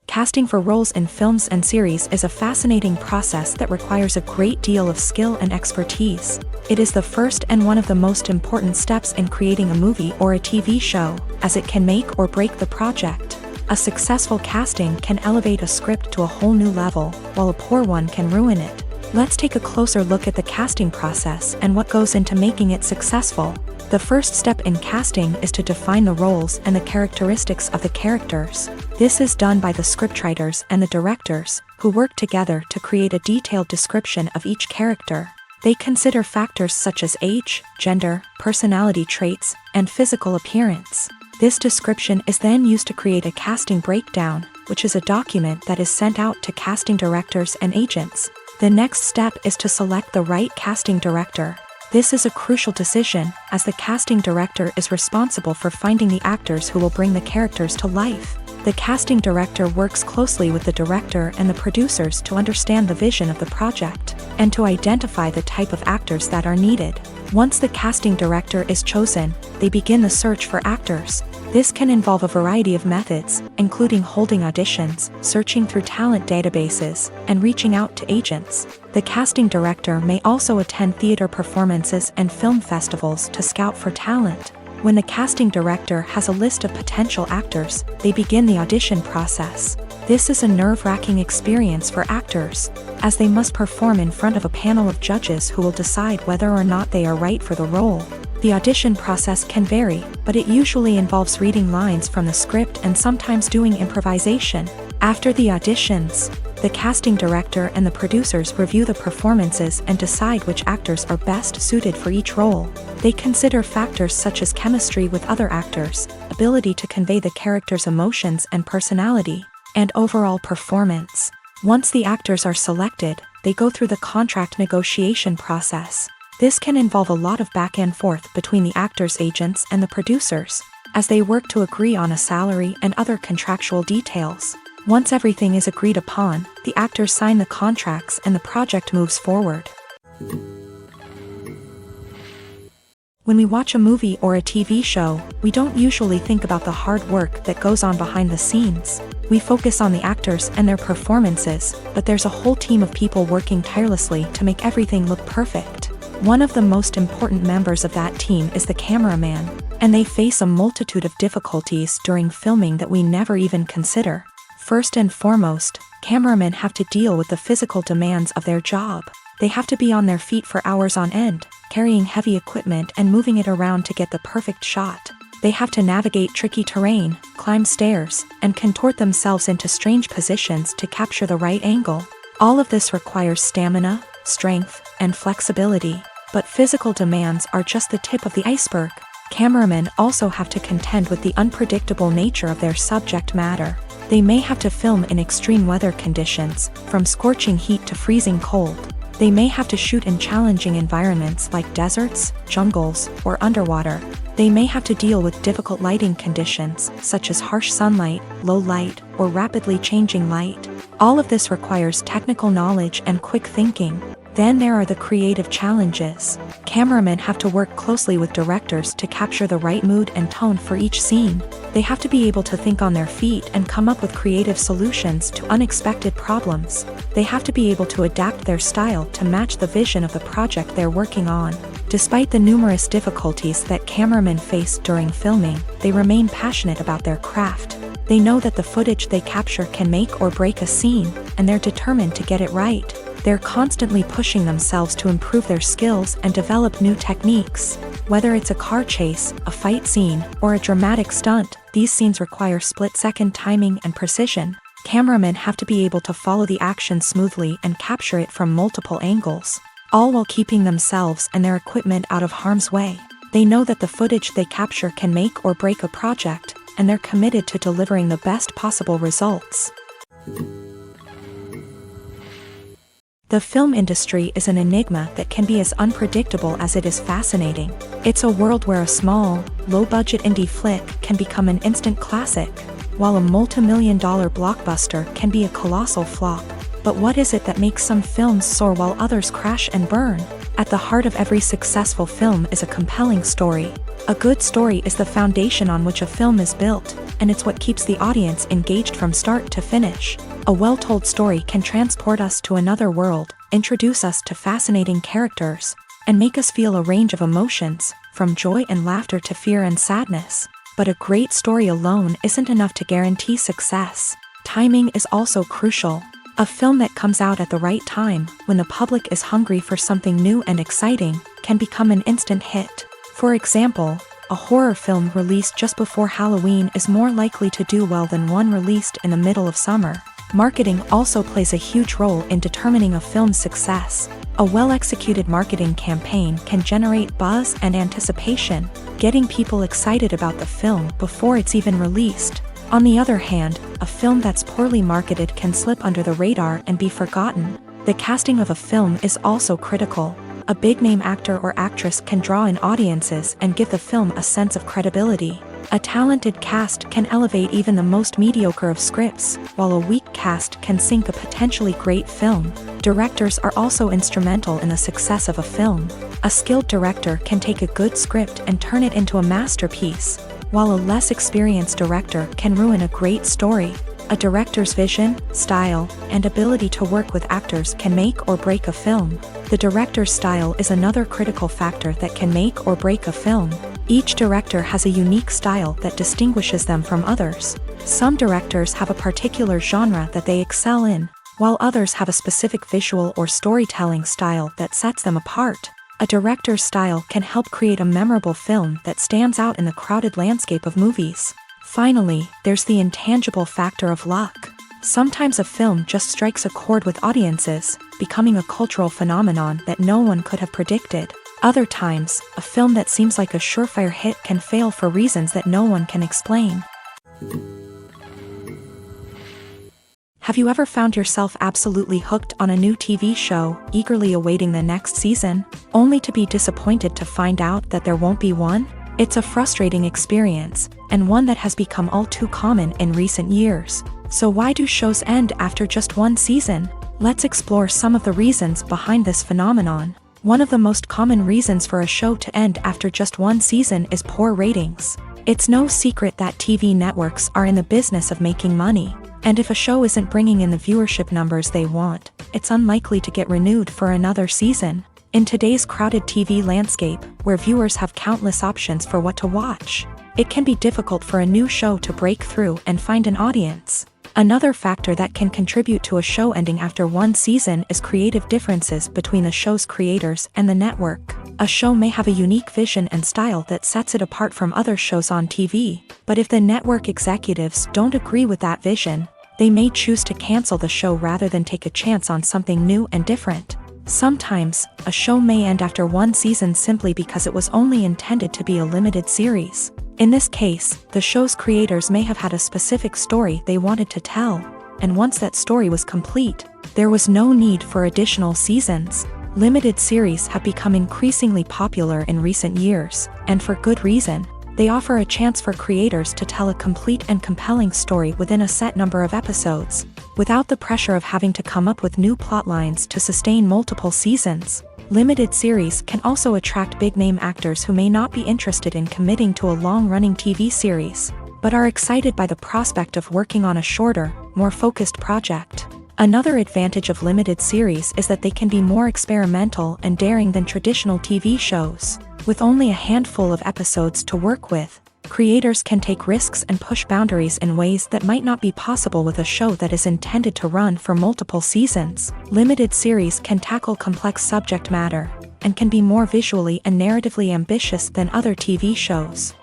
Casting for roles in films and series is a fascinating process that requires a great deal of skill and expertise. It is the first and one of the most important steps in creating a movie or a TV show, as it can make or break the project. A successful casting can elevate a script to a whole new level, while a poor one can ruin it. Let's take a closer look at the casting process and what goes into making it successful. The first step in casting is to define the roles and the characteristics of the characters. This is done by the scriptwriters and the directors, who work together to create a detailed description of each character. They consider factors such as age, gender, personality traits, and physical appearance. This description is then used to create a casting breakdown, which is a document that is sent out to casting directors and agents. The next step is to select the right casting director. This is a crucial decision, as the casting director is responsible for finding the actors who will bring the characters to life. The casting director works closely with the director and the producers to understand the vision of the project, and to identify the type of actors that are needed. Once the casting director is chosen, they begin the search for actors. This can involve a variety of methods, including holding auditions, searching through talent databases, and reaching out to agents. The casting director may also attend theater performances and film festivals to scout for talent. When the casting director has a list of potential actors, they begin the audition process. This is a nerve-wracking experience for actors, as they must perform in front of a panel of judges who will decide whether or not they are right for the role. The audition process can vary, but it usually involves reading lines from the script and sometimes doing improvisation. After the auditions, the casting director and the producers review the performances and decide which actors are best suited for each role. They consider factors such as chemistry with other actors, ability to convey the character's emotions and personality, and overall performance. Once the actors are selected, they go through the contract negotiation process. This can involve a lot of back and forth between the actors' agents and the producers, as they work to agree on a salary and other contractual details. Once everything is agreed upon, the actors sign the contracts and the project moves forward. When we watch a movie or a TV show, we don't usually think about the hard work that goes on behind the scenes. We focus on the actors and their performances, but there's a whole team of people working tirelessly to make everything look perfect. One of the most important members of that team is the cameraman, and they face a multitude of difficulties during filming that we never even consider. First and foremost, cameramen have to deal with the physical demands of their job. They have to be on their feet for hours on end, carrying heavy equipment and moving it around to get the perfect shot. They have to navigate tricky terrain, climb stairs, and contort themselves into strange positions to capture the right angle. All of this requires stamina, strength, and flexibility. But physical demands are just the tip of the iceberg. Cameramen also have to contend with the unpredictable nature of their subject matter. They may have to film in extreme weather conditions, from scorching heat to freezing cold. They may have to shoot in challenging environments like deserts, jungles, or underwater. They may have to deal with difficult lighting conditions, such as harsh sunlight, low light, or rapidly changing light. All of this requires technical knowledge and quick thinking. Then there are the creative challenges. Cameramen have to work closely with directors to capture the right mood and tone for each scene. They have to be able to think on their feet and come up with creative solutions to unexpected problems. They have to be able to adapt their style to match the vision of the project they're working on. Despite the numerous difficulties that cameramen face during filming, they remain passionate about their craft. They know that the footage they capture can make or break a scene, and they're determined to get it right. They're constantly pushing themselves to improve their skills and develop new techniques. Whether it's a car chase, a fight scene, or a dramatic stunt, these scenes require split-second timing and precision. Cameramen have to be able to follow the action smoothly and capture it from multiple angles, all while keeping themselves and their equipment out of harm's way. They know that the footage they capture can make or break a project, and they're committed to delivering the best possible results. The film industry is an enigma that can be as unpredictable as it is fascinating. It's a world where a small, low-budget indie flick can become an instant classic, while a multi-million-dollar blockbuster can be a colossal flop. But what is it that makes some films soar while others crash and burn? At the heart of every successful film is a compelling story. A good story is the foundation on which a film is built, and it's what keeps the audience engaged from start to finish. A well-told story can transport us to another world, introduce us to fascinating characters, and make us feel a range of emotions, from joy and laughter to fear and sadness. But a great story alone isn't enough to guarantee success. Timing is also crucial. A film that comes out at the right time, when the public is hungry for something new and exciting, can become an instant hit. For example, a horror film released just before Halloween is more likely to do well than one released in the middle of summer. Marketing also plays a huge role in determining a film's success. A well-executed marketing campaign can generate buzz and anticipation, getting people excited about the film before it's even released. On the other hand, a film that's poorly marketed can slip under the radar and be forgotten. The casting of a film is also critical. A big-name actor or actress can draw in audiences and give the film a sense of credibility. A talented cast can elevate even the most mediocre of scripts, while a weak cast can sink a potentially great film. Directors are also instrumental in the success of a film. A skilled director can take a good script and turn it into a masterpiece, while a less experienced director can ruin a great story. A director's vision, style, and ability to work with actors can make or break a film. The director's style is another critical factor that can make or break a film. Each director has a unique style that distinguishes them from others. Some directors have a particular genre that they excel in, while others have a specific visual or storytelling style that sets them apart. A director's style can help create a memorable film that stands out in the crowded landscape of movies. Finally, there's the intangible factor of luck. Sometimes a film just strikes a chord with audiences, becoming a cultural phenomenon that no one could have predicted. Other times, a film that seems like a surefire hit can fail for reasons that no one can explain. Have you ever found yourself absolutely hooked on a new TV show, eagerly awaiting the next season, only to be disappointed to find out that there won't be one? It's a frustrating experience, and one that has become all too common in recent years. So why do shows end after just one season? Let's explore some of the reasons behind this phenomenon. One of the most common reasons for a show to end after just one season is poor ratings. It's no secret that TV networks are in the business of making money, and if a show isn't bringing in the viewership numbers they want, it's unlikely to get renewed for another season. In today's crowded TV landscape, where viewers have countless options for what to watch, it can be difficult for a new show to break through and find an audience. Another factor that can contribute to a show ending after one season is creative differences between the show's creators and the network. A show may have a unique vision and style that sets it apart from other shows on TV, but if the network executives don't agree with that vision, they may choose to cancel the show rather than take a chance on something new and different. Sometimes, a show may end after one season simply because it was only intended to be a limited series. In this case, the show's creators may have had a specific story they wanted to tell, and once that story was complete, there was no need for additional seasons. Limited series have become increasingly popular in recent years, and for good reason. They offer a chance for creators to tell a complete and compelling story within a set number of episodes, without the pressure of having to come up with new plotlines to sustain multiple seasons. Limited series can also attract big-name actors who may not be interested in committing to a long-running TV series, but are excited by the prospect of working on a shorter, more focused project. Another advantage of limited series is that they can be more experimental and daring than traditional TV shows. With only a handful of episodes to work with, creators can take risks and push boundaries in ways that might not be possible with a show that is intended to run for multiple seasons. Limited series can tackle complex subject matter, and can be more visually and narratively ambitious than other TV shows.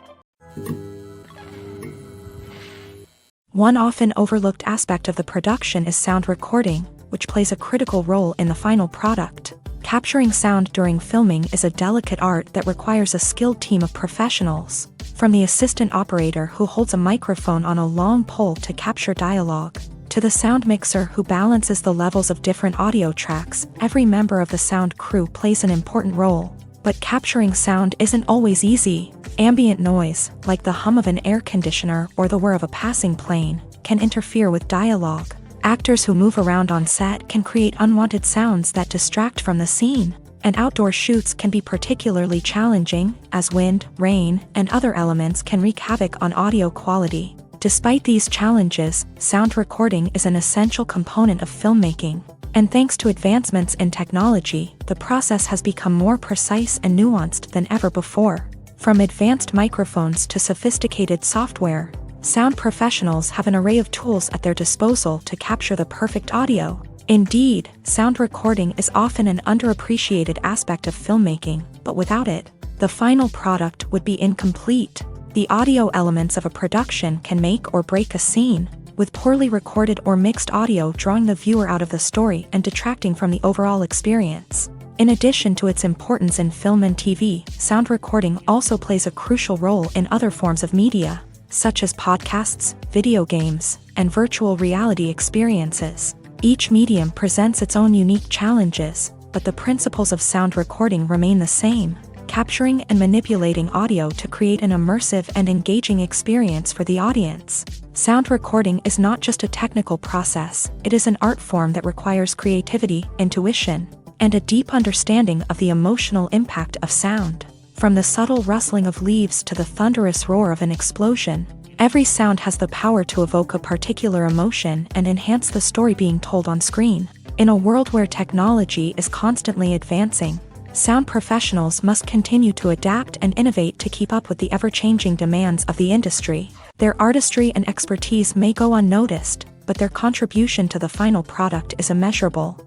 One often overlooked aspect of the production is sound recording, which plays a critical role in the final product. Capturing sound during filming is a delicate art that requires a skilled team of professionals, from the assistant operator who holds a microphone on a long pole to capture dialogue, to the sound mixer who balances the levels of different audio tracks. Every member of the sound crew plays an important role. But capturing sound isn't always easy. Ambient noise, like the hum of an air conditioner or the whir of a passing plane, can interfere with dialogue. Actors who move around on set can create unwanted sounds that distract from the scene, and outdoor shoots can be particularly challenging, as wind, rain, and other elements can wreak havoc on audio quality. Despite these challenges, sound recording is an essential component of filmmaking, and thanks to advancements in technology, the process has become more precise and nuanced than ever before. From advanced microphones to sophisticated software, sound professionals have an array of tools at their disposal to capture the perfect audio. Indeed, sound recording is often an underappreciated aspect of filmmaking, but without it, the final product would be incomplete. The audio elements of a production can make or break a scene, with poorly recorded or mixed audio drawing the viewer out of the story and detracting from the overall experience. In addition to its importance in film and TV, sound recording also plays a crucial role in other forms of media, such as podcasts, video games, and virtual reality experiences. Each medium presents its own unique challenges, but the principles of sound recording remain the same, capturing and manipulating audio to create an immersive and engaging experience for the audience. Sound recording is not just a technical process, it is an art form that requires creativity, intuition, and a deep understanding of the emotional impact of sound. From the subtle rustling of leaves to the thunderous roar of an explosion, every sound has the power to evoke a particular emotion and enhance the story being told on screen. In a world where technology is constantly advancing, sound professionals must continue to adapt and innovate to keep up with the ever-changing demands of the industry. Their artistry and expertise may go unnoticed, but their contribution to the final product is immeasurable.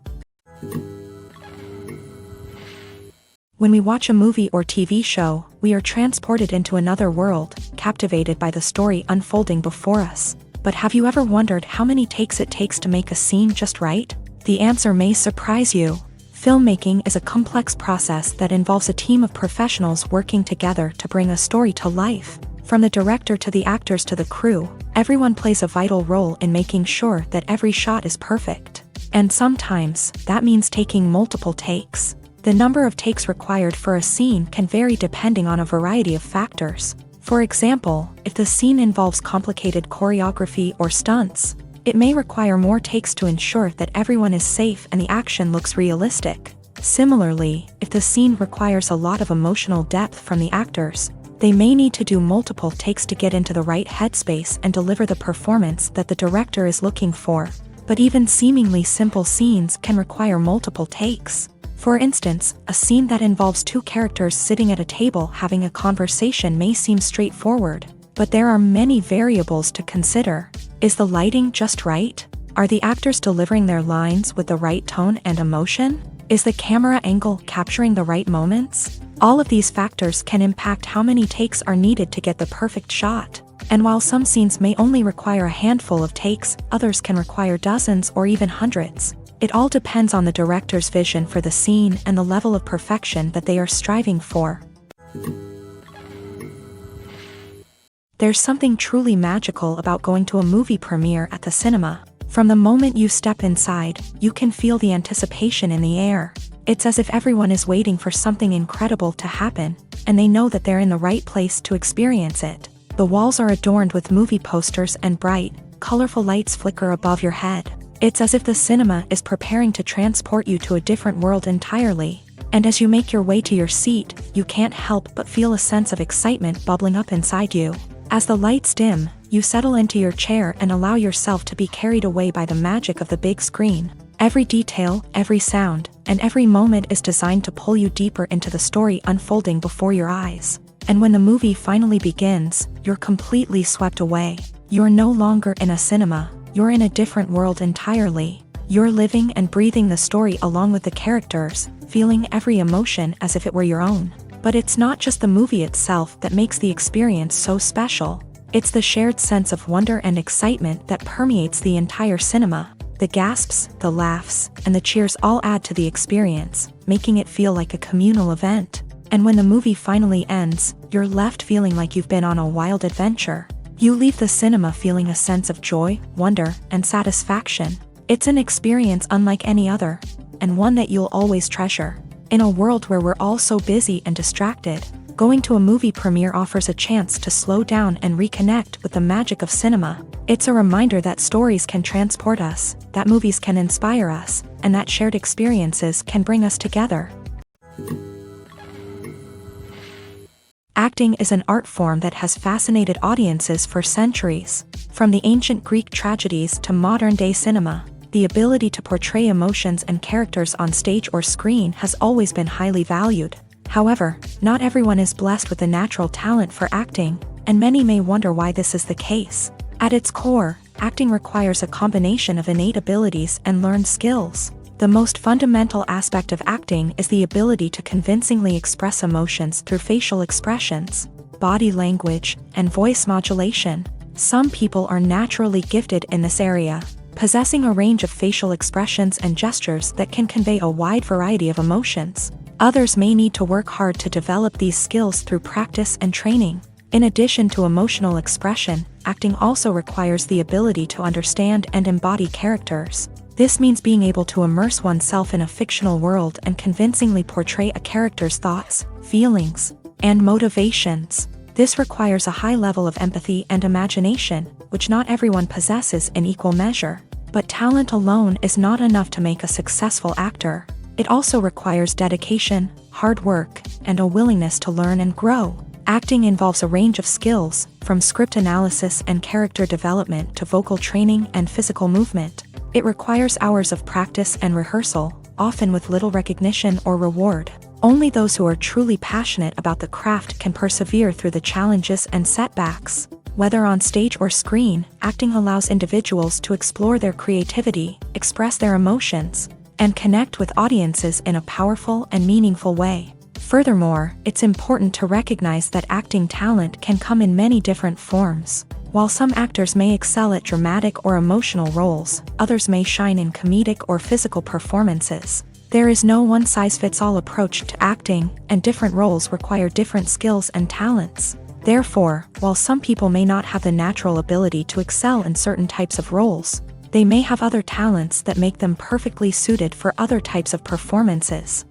When we watch a movie or TV show, we are transported into another world, captivated by the story unfolding before us. But have you ever wondered how many takes it takes to make a scene just right? The answer may surprise you. Filmmaking is a complex process that involves a team of professionals working together to bring a story to life. From the director to the actors to the crew, everyone plays a vital role in making sure that every shot is perfect. And sometimes, that means taking multiple takes. The number of takes required for a scene can vary depending on a variety of factors. For example, if the scene involves complicated choreography or stunts, it may require more takes to ensure that everyone is safe and the action looks realistic. Similarly, if the scene requires a lot of emotional depth from the actors, they may need to do multiple takes to get into the right headspace and deliver the performance that the director is looking for. But even seemingly simple scenes can require multiple takes. For instance, a scene that involves two characters sitting at a table having a conversation may seem straightforward, but there are many variables to consider. Is the lighting just right? Are the actors delivering their lines with the right tone and emotion? Is the camera angle capturing the right moments? All of these factors can impact how many takes are needed to get the perfect shot. And while some scenes may only require a handful of takes, others can require dozens or even hundreds. It all depends on the director's vision for the scene and the level of perfection that they are striving for. There's something truly magical about going to a movie premiere at the cinema. From the moment you step inside, you can feel the anticipation in the air. It's as if everyone is waiting for something incredible to happen, and they know that they're in the right place to experience it. The walls are adorned with movie posters and bright, colorful lights flicker above your head. It's as if the cinema is preparing to transport you to a different world entirely. And as you make your way to your seat, you can't help but feel a sense of excitement bubbling up inside you. As the lights dim, you settle into your chair and allow yourself to be carried away by the magic of the big screen. Every detail, every sound, and every moment is designed to pull you deeper into the story unfolding before your eyes. And when the movie finally begins, you're completely swept away. You're no longer in a cinema, you're in a different world entirely. You're living and breathing the story along with the characters, feeling every emotion as if it were your own. But it's not just the movie itself that makes the experience so special. It's the shared sense of wonder and excitement that permeates the entire cinema. The gasps, the laughs, and the cheers all add to the experience, making it feel like a communal event. And when the movie finally ends, you're left feeling like you've been on a wild adventure. You leave the cinema feeling a sense of joy, wonder, and satisfaction. It's an experience unlike any other, and one that you'll always treasure. In a world where we're all so busy and distracted, going to a movie premiere offers a chance to slow down and reconnect with the magic of cinema. It's a reminder that stories can transport us, that movies can inspire us, and that shared experiences can bring us together. Acting is an art form that has fascinated audiences for centuries. From the ancient Greek tragedies to modern-day cinema, the ability to portray emotions and characters on stage or screen has always been highly valued. However, not everyone is blessed with a natural talent for acting, and many may wonder why this is the case. At its core, acting requires a combination of innate abilities and learned skills. The most fundamental aspect of acting is the ability to convincingly express emotions through facial expressions, body language, and voice modulation. Some people are naturally gifted in this area, possessing a range of facial expressions and gestures that can convey a wide variety of emotions. Others may need to work hard to develop these skills through practice and training. In addition to emotional expression, acting also requires the ability to understand and embody characters. This means being able to immerse oneself in a fictional world and convincingly portray a character's thoughts, feelings, and motivations. This requires a high level of empathy and imagination, which not everyone possesses in equal measure. But talent alone is not enough to make a successful actor. It also requires dedication, hard work, and a willingness to learn and grow. Acting involves a range of skills, from script analysis and character development to vocal training and physical movement. It requires hours of practice and rehearsal, often with little recognition or reward. Only those who are truly passionate about the craft can persevere through the challenges and setbacks. Whether on stage or screen, acting allows individuals to explore their creativity, express their emotions, and connect with audiences in a powerful and meaningful way. Furthermore, it's important to recognize that acting talent can come in many different forms. While some actors may excel at dramatic or emotional roles, others may shine in comedic or physical performances. There is no one-size-fits-all approach to acting, and different roles require different skills and talents. Therefore, while some people may not have the natural ability to excel in certain types of roles, they may have other talents that make them perfectly suited for other types of performances.